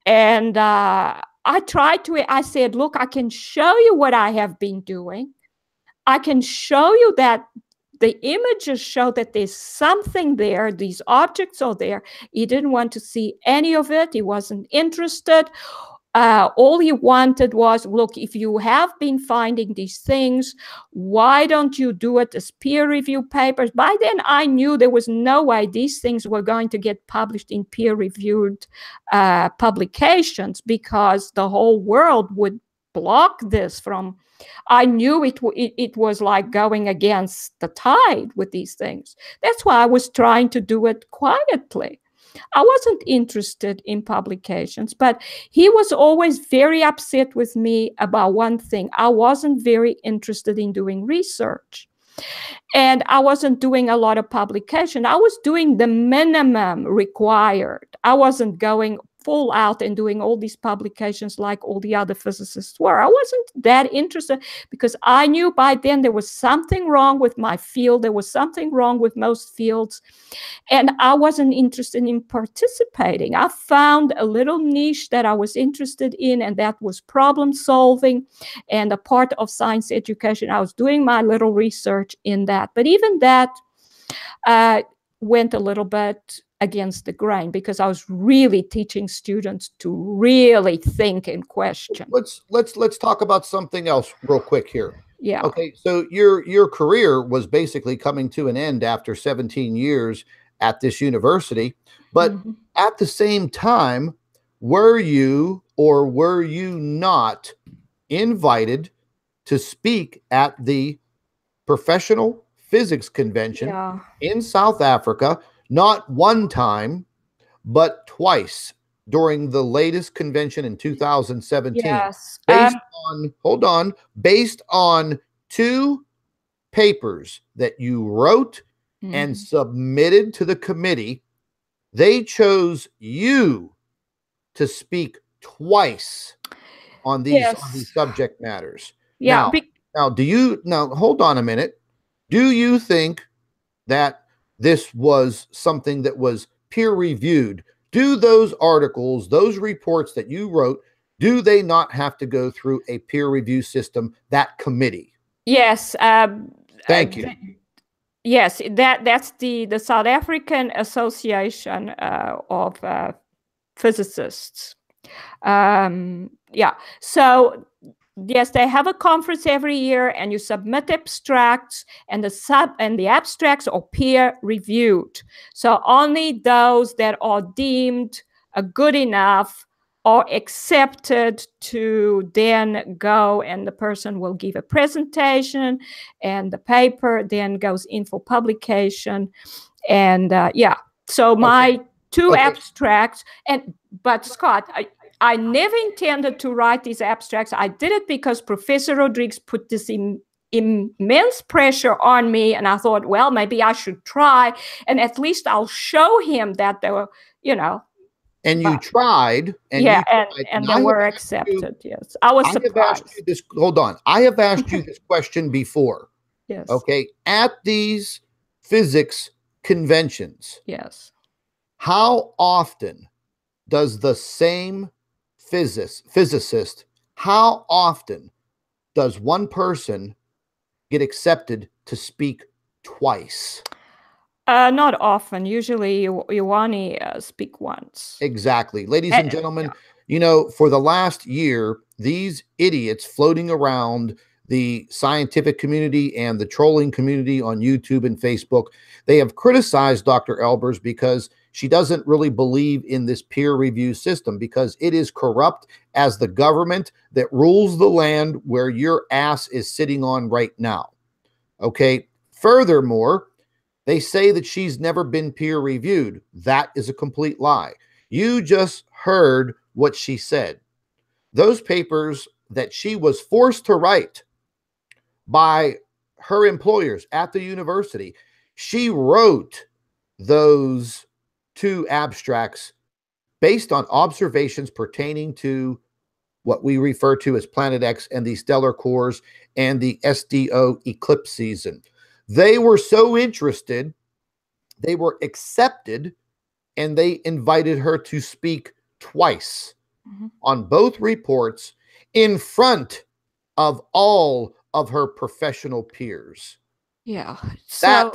And I said, look, I can show you what I have been doing. I can show you that the images show that there's something there. These objects are there. He didn't want to see any of it. He wasn't interested. All he wanted was, look, if you have been finding these things, why don't you do it as peer-reviewed papers? By then, I knew there was no way these things were going to get published in peer-reviewed publications, because the whole world would block this from I knew it was like going against the tide with these things. That's why I was trying to do it quietly. I wasn't interested in publications, but he was always very upset with me about one thing. I wasn't very interested in doing research. And I wasn't doing a lot of publication. I was doing the minimum required. I wasn't going full out and doing all these publications like all the other physicists were. I wasn't that interested because I knew by then there was something wrong with my field. There was something wrong with most fields. And I wasn't interested in participating. I found a little niche that I was interested in, and that was problem solving and a part of science education. I was doing my little research in that. But even that went a little bit against the grain because I was really teaching students to really think and question. Let's talk about something else real quick here. Yeah. Okay. So your career was basically coming to an end after 17 years at this university, but at the same time, were you or were you not invited to speak at the Professional Physics Convention in South Africa? Not one time, but twice during the latest convention in 2017. Yes. Based on two papers that you wrote and submitted to the committee, they chose you to speak twice on these, on these subject matters. Yeah. Now, hold on a minute. Do you think that this was something that was peer reviewed? Do those articles, those reports that you wrote, do they not have to go through a peer review system, that committee? Yes. Thank you. Yes, that's the South African Association of Physicists. Yeah. So yes, they have a conference every year, and you submit abstracts, and the abstracts are peer reviewed. So only those that are deemed good enough are accepted to then go, and the person will give a presentation, and the paper then goes in for publication. And yeah, so my two abstracts, but Scott, I never intended to write these abstracts. I did it because Professor Rodrigues put this immense pressure on me, and I thought, well, maybe I should try, and at least I'll show him that there were, you know. And you tried, and and they were accepted. Yes, I was surprised. Hold on, I have asked you this question before. Yes. Okay, at these physics conventions. Yes. How often does the same physicist, how often does one person get accepted to speak twice? Not often. Usually you only speak once. Exactly. Ladies and gentlemen, you know, for the last year, these idiots floating around the scientific community and the trolling community on YouTube and Facebook, they have criticized Dr. Albers because she doesn't really believe in this peer review system, because it is corrupt as the government that rules the land where your ass is sitting on right now. Okay. Furthermore, they say that she's never been peer reviewed. That is a complete lie. You just heard what she said. Those papers that she was forced to write by her employers at the university, she wrote those two abstracts based on observations pertaining to what we refer to as Planet X and the stellar cores and the SDO eclipse season. They were so interested, they were accepted, and they invited her to speak twice on both reports in front of all of her professional peers. Yeah. So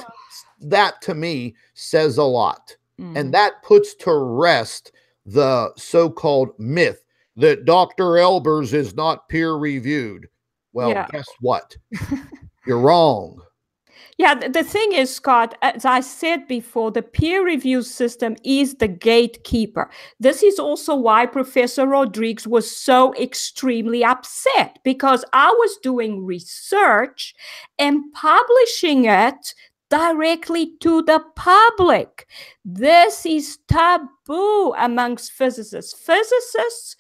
that to me says a lot. And that puts to rest the so-called myth that Dr. Albers is not peer reviewed. Well, guess what? You're wrong. Yeah, the thing is, Scott, as I said before, the peer review system is the gatekeeper. This is also why Professor Rodriguez was so extremely upset, because I was doing research and publishing it directly to the public. This is taboo amongst physicists. Physicists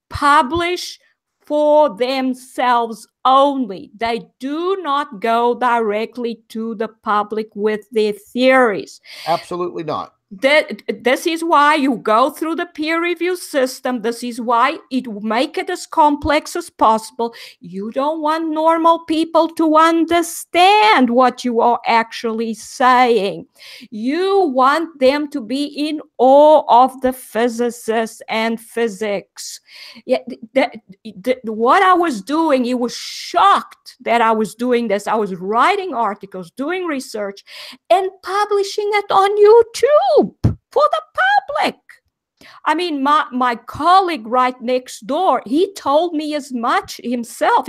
publish for themselves only. They do not go directly to the public with their theories. Absolutely not. This is why you go through the peer review system. This is why it make it as complex as possible. You don't want normal people to understand what you are actually saying. You want them to be in awe of the physicists and physics. Yeah, what I was doing, it was shocked that I was doing this. I was writing articles, doing research, and publishing it on YouTube for the public. I mean, my colleague right next door, he told me as much himself.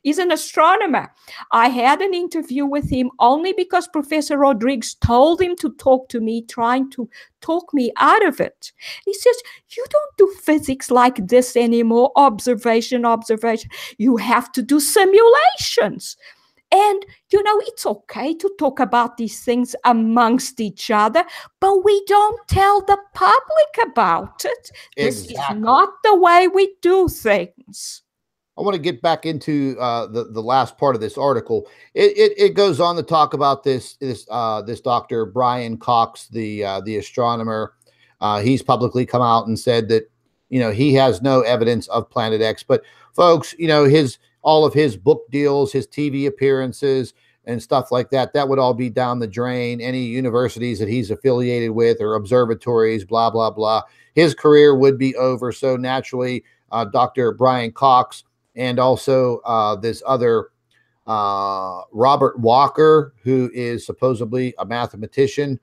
He's an astronomer. I had an interview with him only because Professor Rodriguez told him to talk to me, trying to talk me out of it. He says, you don't do physics like this anymore. Observation. You have to do simulations. And, you know, it's okay to talk about these things amongst each other, but we don't tell the public about it. This is not the way we do things. I want to get back into the last part of this article. It goes on to talk about this Dr. Brian Cox, the astronomer. He's publicly come out and said that, you know, he has no evidence of Planet X. But folks, you know, all of his book deals, his TV appearances and stuff like that, that would all be down the drain. Any universities that he's affiliated with or observatories, blah, blah, blah. His career would be over. So naturally, Dr. Brian Cox and also this other Robert Walker, who is supposedly a mathematician,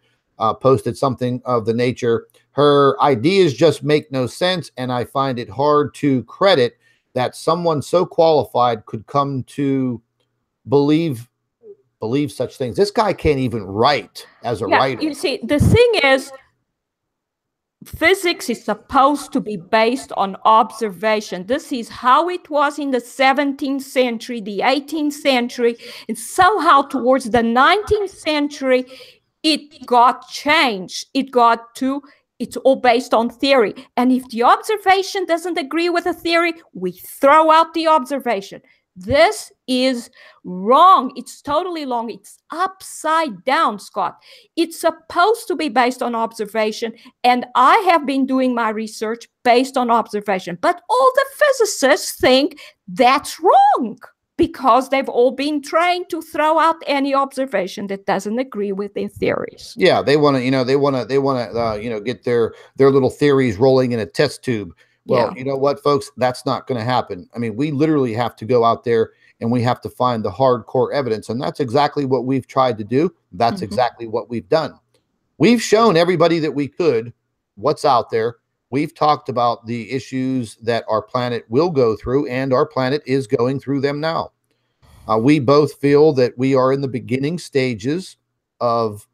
posted something of the nature. Her ideas just make no sense, and I find it hard to credit that someone so qualified could come to believe such things. This guy can't even write as a writer. You see, the thing is, physics is supposed to be based on observation. This is how it was in the 17th century, the 18th century, and somehow towards the 19th century, it got changed. It's all based on theory. And if the observation doesn't agree with a theory, we throw out the observation. This is wrong. It's totally wrong. It's upside down, Scott. It's supposed to be based on observation. And I have been doing my research based on observation. But all the physicists think that's wrong, because they've all been trained to throw out any observation that doesn't agree with their theories. Yeah, they want to, get their little theories rolling in a test tube. Well, You know what, folks, that's not going to happen. I mean, we literally have to go out there and we have to find the hardcore evidence. And that's exactly what we've tried to do. That's exactly what we've done. We've shown everybody that we could what's out there. We've talked about the issues that our planet will go through, and our planet is going through them now. We both feel that we are in the beginning stages of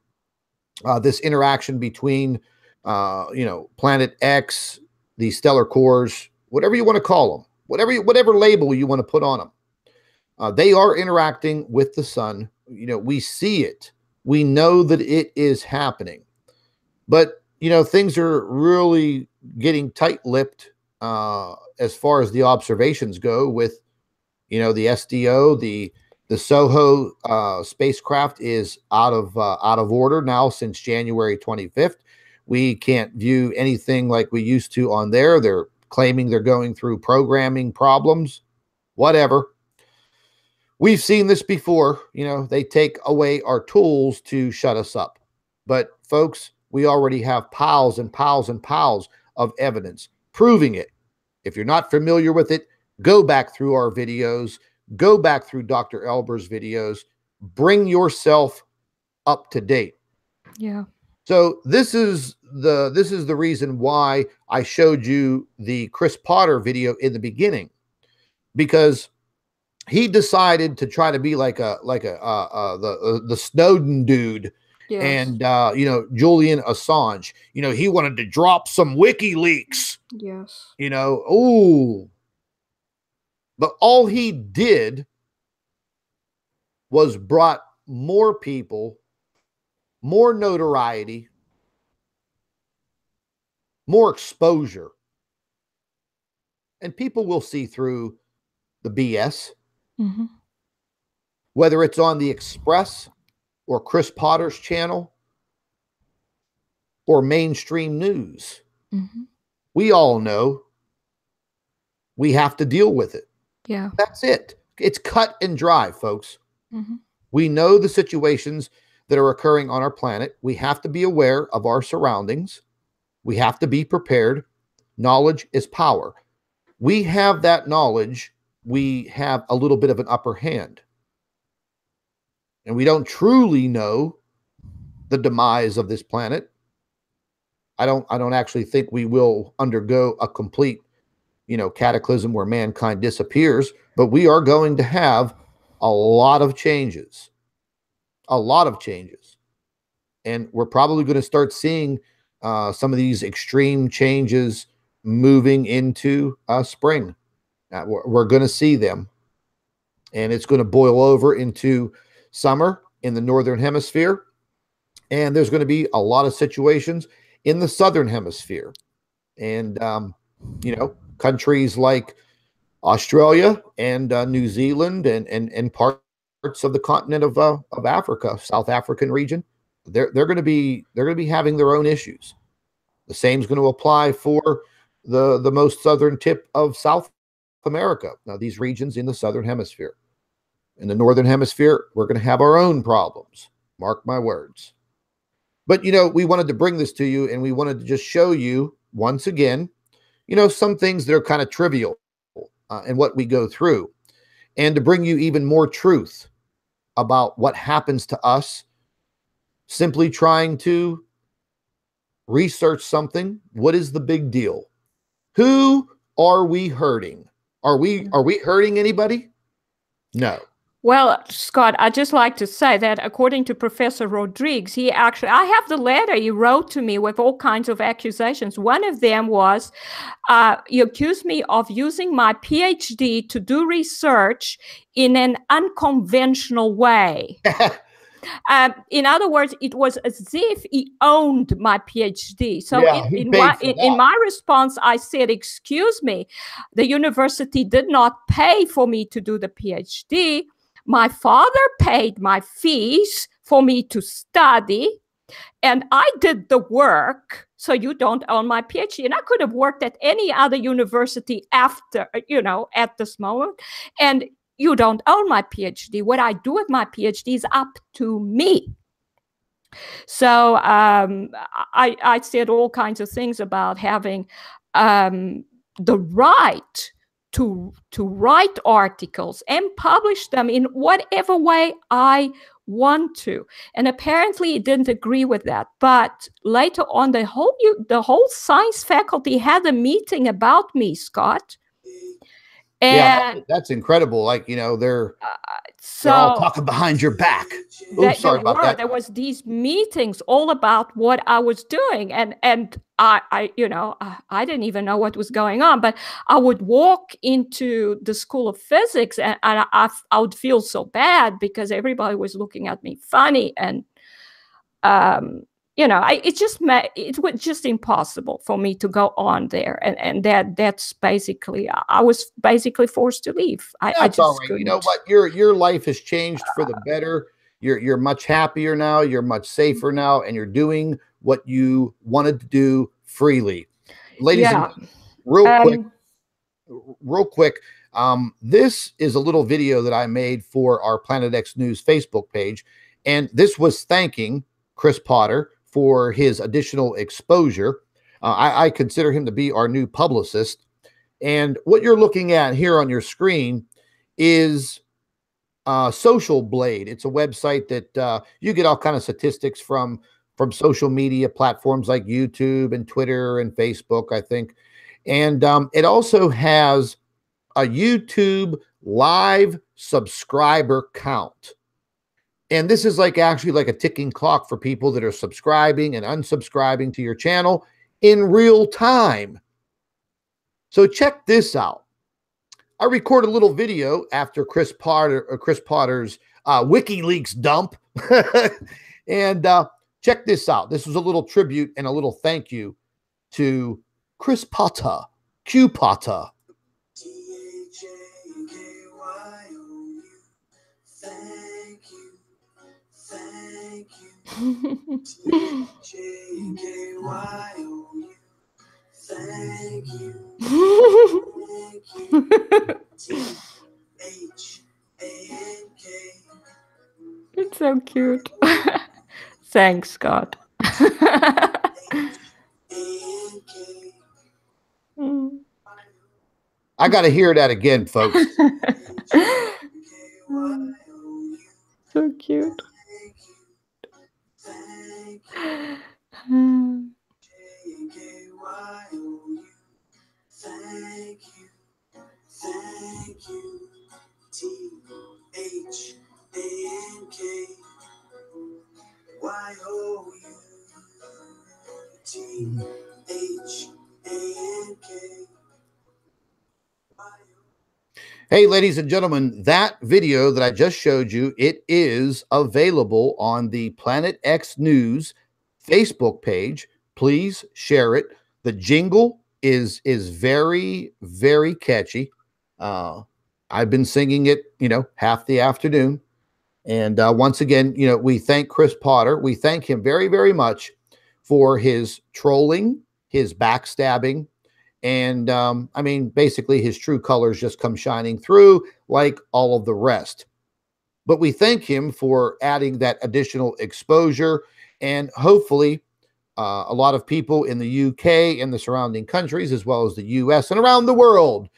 this interaction between, Planet X, the stellar cores, whatever you want to call them, whatever label you want to put on them. They are interacting with the sun. You know, we see it. We know that it is happening. But, things are really getting tight-lipped as far as the observations go with, the SDO, the SOHO spacecraft is out of order now since January 25th. We can't view anything like we used to on there. They're claiming they're going through programming problems, whatever. We've seen this before. They take away our tools to shut us up. But folks, we already have piles and piles and piles of evidence proving it. If you're not familiar with it, go back through our videos, go back through Dr. Albers' videos, bring yourself up to date. Yeah. So this is the reason why I showed you the Chris Potter video in the beginning, because he decided to try to be like the Snowden dude. Yes. And you know, Julian Assange, you know, he wanted to drop some WikiLeaks. Yes. You know, ooh. But all he did was brought more people, more notoriety, more exposure. And people will see through the BS. Mm-hmm. Whether it's on the Express or Chris Potter's channel or mainstream news. Mm-hmm. We all know we have to deal with it. Yeah. That's it. It's cut and dry, folks. Mm-hmm. We know the situations that are occurring on our planet. We have to be aware of our surroundings. We have to be prepared. Knowledge is power. We have that knowledge. We have a little bit of an upper hand. And we don't truly know the demise of this planet. I don't actually think we will undergo a complete, you know, cataclysm where mankind disappears, but we are going to have a lot of changes. A lot of changes. And we're probably going to start seeing some of these extreme changes moving into spring. We're going to see them. And it's going to boil over into summer in the northern hemisphere. And there's going to be a lot of situations in the southern hemisphere. And, you know, countries like Australia and New Zealand and parts of the continent of Africa, South African region, they're going to be having their own issues. The same is going to apply for the most southern tip of South America. Now, these regions in the southern hemisphere. In the northern hemisphere, we're going to have our own problems. Mark my words. But, you know, we wanted to bring this to you, and we wanted to just show you once again, you know, some things that are kind of trivial and what we go through, and to bring you even more truth about what happens to us simply trying to research something. What is the big deal? Who are we hurting? Are we hurting anybody? No. Well, Scott, I'd just like to say that according to Professor Rodriguez, I have the letter he wrote to me with all kinds of accusations. One of them was, he accused me of using my PhD to do research in an unconventional way. In other words, it was as if he owned my PhD. So yeah, in my response, I said, excuse me, the university did not pay for me to do the PhD. My father paid my fees for me to study, and I did the work, so you don't own my PhD. And I could have worked at any other university after, you know, at this moment, and you don't own my PhD. What I do with my PhD is up to me. So I said all kinds of things about having the right to write articles and publish them in whatever way I want to. And apparently he didn't agree with that. But later on, the whole science faculty had a meeting about me, Scott. And yeah, that's incredible. Like, you know, they're all talking behind your back. Oops, sorry about that. There was these meetings all about what I was doing, and I you know, I didn't even know what was going on. But I would walk into the School of Physics, and I would feel so bad because everybody was looking at me funny, and you know, it was just impossible for me to go on there, and that's basically, I was basically forced to leave. I just all right. You know what? Your life has changed for the better. You're much happier now. You're much safer now, and you're doing what you wanted to do freely, ladies and gentlemen. Real quick. This is a little video that I made for our Planet X News Facebook page, and this was thanking Chris Potter for his additional exposure. I consider him to be our new publicist. And what you're looking at here on your screen is Social Blade. It's a website that you get all kind of statistics from social media platforms like YouTube and Twitter and Facebook, I think. And it also has a YouTube live subscriber count. And this is like actually like a ticking clock for people that are subscribing and unsubscribing to your channel in real time. So check this out. I recorded a little video after Chris Potter's WikiLeaks dump. And check this out. This was a little tribute and a little thank you to Chris Potter, Q Potter. Thank you. Thank you. T-H-A-K-Y-O-U. Thank you. T-H-A-N-K. It's so cute. Thanks, Scott. I got to hear that again, folks. So cute. Thank you. T-H-A-N-K-Y-O-U. T-H-A-N-K. Hey, ladies and gentlemen, that video that I just showed you, it is available on the Planet X News Facebook page. Please share it. The jingle is very, very catchy. I've been singing it, half the afternoon. And once again, we thank Chris Potter. We thank him very, very much for his trolling, his backstabbing, and I mean, basically his true colors just come shining through like all of the rest. But we thank him for adding that additional exposure, and hopefully a lot of people in the UK and the surrounding countries, as well as the US and around the world,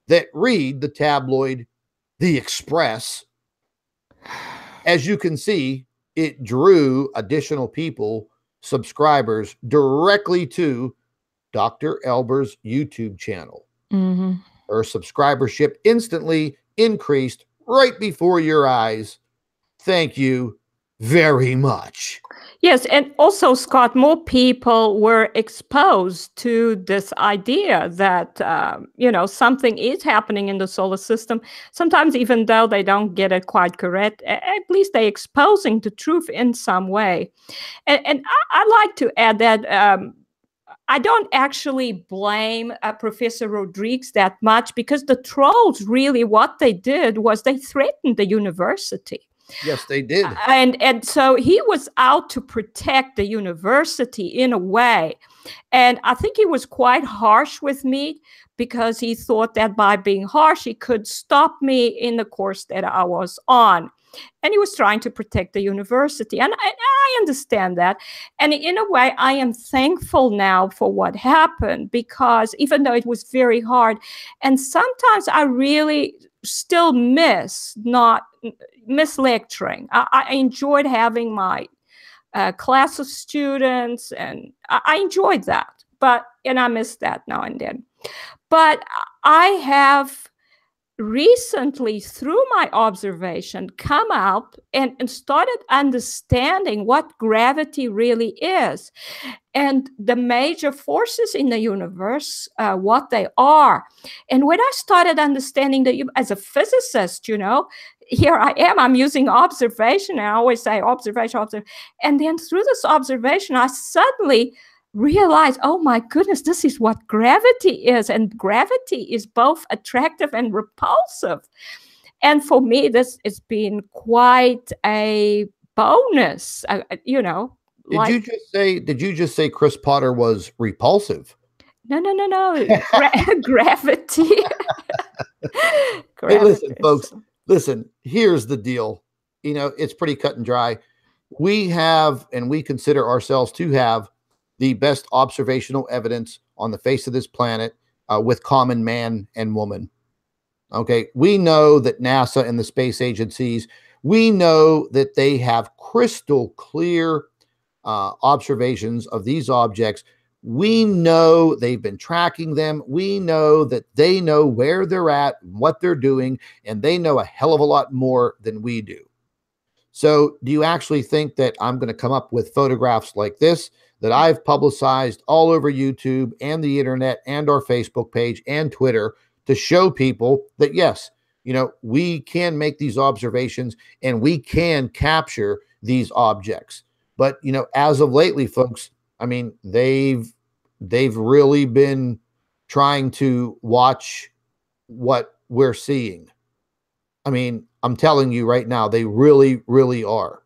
that read the tabloid The Express. As you can see, it drew additional people, subscribers, directly to Dr. Albers' YouTube channel. Mm-hmm. Her subscribership instantly increased right before your eyes. Thank you very much. Yes, and also, Scott, more people were exposed to this idea that, something is happening in the solar system. Sometimes, even though they don't get it quite correct, at least they're exposing the truth in some way. And I like to add that I don't actually blame Professor Rodriguez that much, because the trolls, really what they did was they threatened the university. Yes, they did. And so he was out to protect the university in a way. And I think he was quite harsh with me, because he thought that by being harsh, he could stop me in the course that I was on. And he was trying to protect the university. And I understand that. And in a way, I am thankful now for what happened, because even though it was very hard, and sometimes I really still miss lecturing. I enjoyed having my class of students, and I enjoyed that. And I miss that now and then. But I have recently, through my observation, come out and started understanding what gravity really is, and the major forces in the universe, what they are. And when I started understanding that, as a physicist, here I am, I'm using observation, and I always say observation. And then through this observation, I suddenly realize, oh my goodness, this is what gravity is. And gravity is both attractive and repulsive. And for me, this has been quite a bonus, Did you just say Chris Potter was repulsive? No. Gravity. Hey, listen, folks, here's the deal. It's pretty cut and dry. We have, and we consider ourselves to have, the best observational evidence on the face of this planet with common man and woman. Okay, we know that NASA and the space agencies, we know that they have crystal clear observations of these objects We know they've been tracking them. We know that they know where they're at, what they're doing, and they know a hell of a lot more than we do. So do you actually think that I'm going to come up with photographs like this that I've publicized all over YouTube and the internet and our Facebook page and Twitter to show people that, yes, you know, we can make these observations and we can capture these objects? But, you know, as of lately, folks, I mean, they've really been trying to watch what we're seeing. I mean, I'm telling you right now, they really, really are.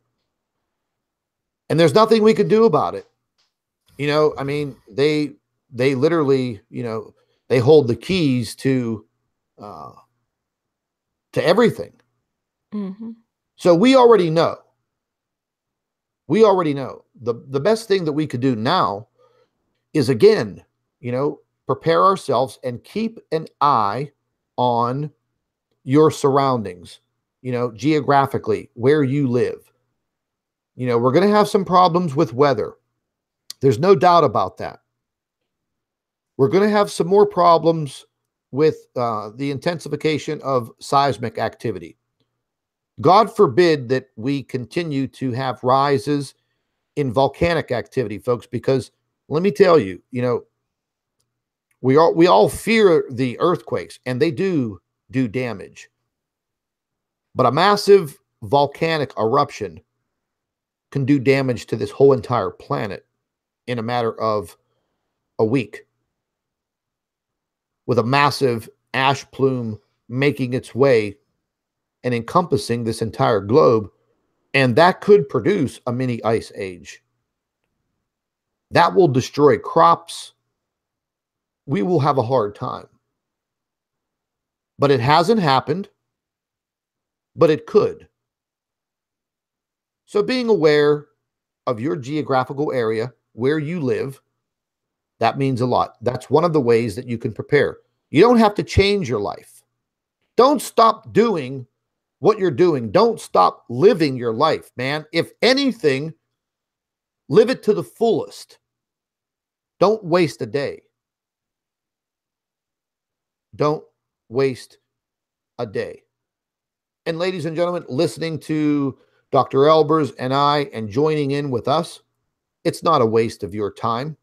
And there's nothing we could do about it. You know, I mean, they literally, you know, they hold the keys to everything. Mm-hmm. So we already know. We already know. The best thing that we could do now is, again, you know, prepare ourselves and keep an eye on your surroundings, you know, geographically, where you live. You know, we're going to have some problems with weather. There's no doubt about that. We're going to have some more problems with the intensification of seismic activity. God forbid that we continue to have rises in volcanic activity, folks, because let me tell you, you know, we all fear the earthquakes, and they do damage. But a massive volcanic eruption can do damage to this whole entire planet in a matter of a week, with a massive ash plume making its way and encompassing this entire globe. And that could produce a mini ice age. That will destroy crops. We will have a hard time. But it hasn't happened, but it could. So being aware of your geographical area, where you live, that means a lot. That's one of the ways that you can prepare. You don't have to change your life. Don't stop doing what you're doing. Don't stop living your life, man. If anything, live it to the fullest. Don't waste a day. Don't waste a day. And ladies and gentlemen, listening to Dr. Albers and I and joining in with us, it's not a waste of your time.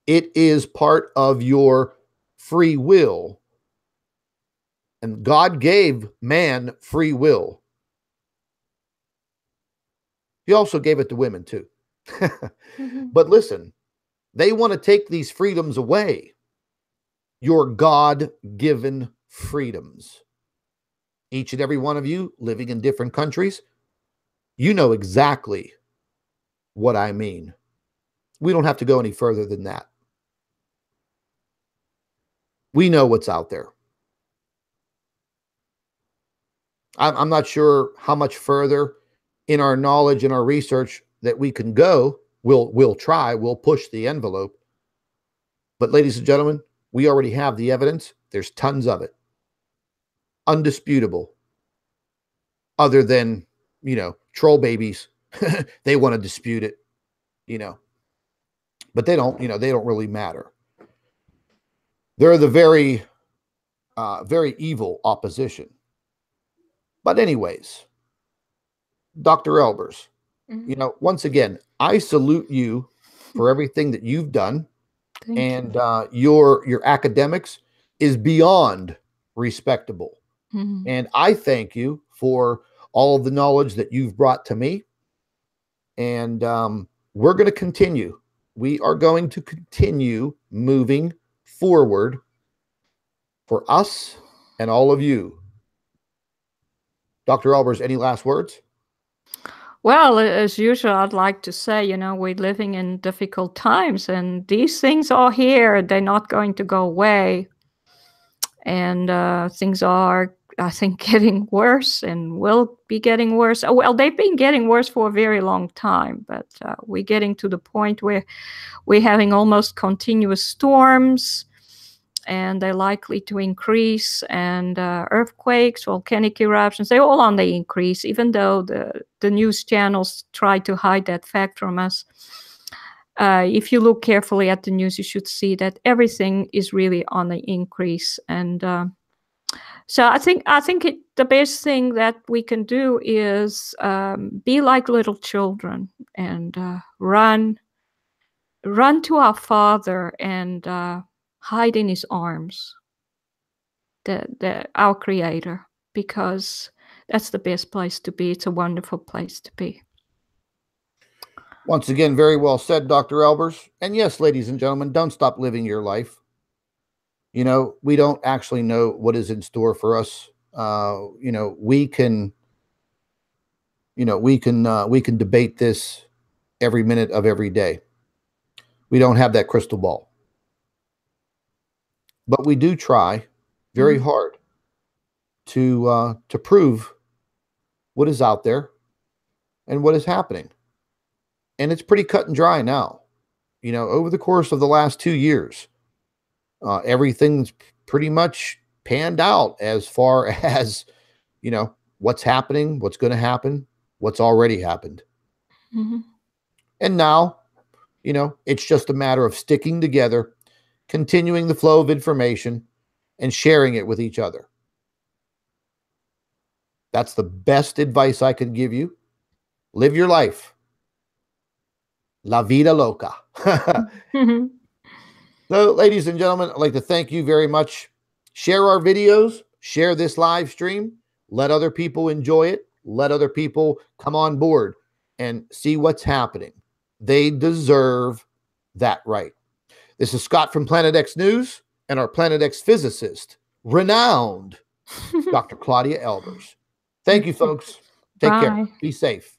It is part of your free will. And God gave man free will. He also gave it to women too. Mm-hmm. But listen, they want to take these freedoms away. Your God-given freedoms. Each and every one of you living in different countries, you know exactly what I mean. We don't have to go any further than that. We know what's out there. I'm not sure how much further in our knowledge and our research that we can go. We'll try. We'll push the envelope. But ladies and gentlemen, we already have the evidence. There's tons of it. Undisputable. Other than, you know, troll babies. They want to dispute it, you know. But they don't, you know, they don't really matter. They're the very evil opposition. But anyways, Dr. Albers, you know, once again, I salute you for everything that you've done. Thank you. Your academics is beyond respectable. Mm-hmm. And I thank you for all of the knowledge that you've brought to me. And we're going to continue. We are going to continue moving forward for us and all of you. Dr. Albers, any last words? Well, as usual, I'd like to say, you know, we're living in difficult times, and these things are here. They're not going to go away. And things are, I think, getting worse and will be getting worse. Well, they've been getting worse for a very long time, but we're getting to the point where we're having almost continuous storms, and they're likely to increase, and earthquakes, volcanic eruptions, they're all on the increase, even though the news channels try to hide that fact from us. if you look carefully at the news, you should see that everything is really on the increase. And so I think the best thing that we can do is be like little children and run to our Father and hide in His arms, our Creator, because that's the best place to be. It's a wonderful place to be. Once again, very well said, Dr. Albers. And yes, ladies and gentlemen, don't stop living your life. You know, we don't actually know what is in store for us. You know, we can debate this every minute of every day. We don't have that crystal ball, but we do try very hard to prove what is out there and what is happening. And it's pretty cut and dry now. You know, over the course of the last 2 years, everything's pretty much panned out as far as, you know, what's happening, what's going to happen, what's already happened. And now, you know, it's just a matter of sticking together, continuing the flow of information, and sharing it with each other. That's the best advice I could give you. Live your life. La vida loca. So, ladies and gentlemen, I'd like to thank you very much. Share our videos, share this live stream, let other people enjoy it, let other people come on board and see what's happening. They deserve that right. This is Scott from Planet X News and our Planet X physicist, renowned Dr. Claudia Albers. Thank you, folks. Take care. Be safe.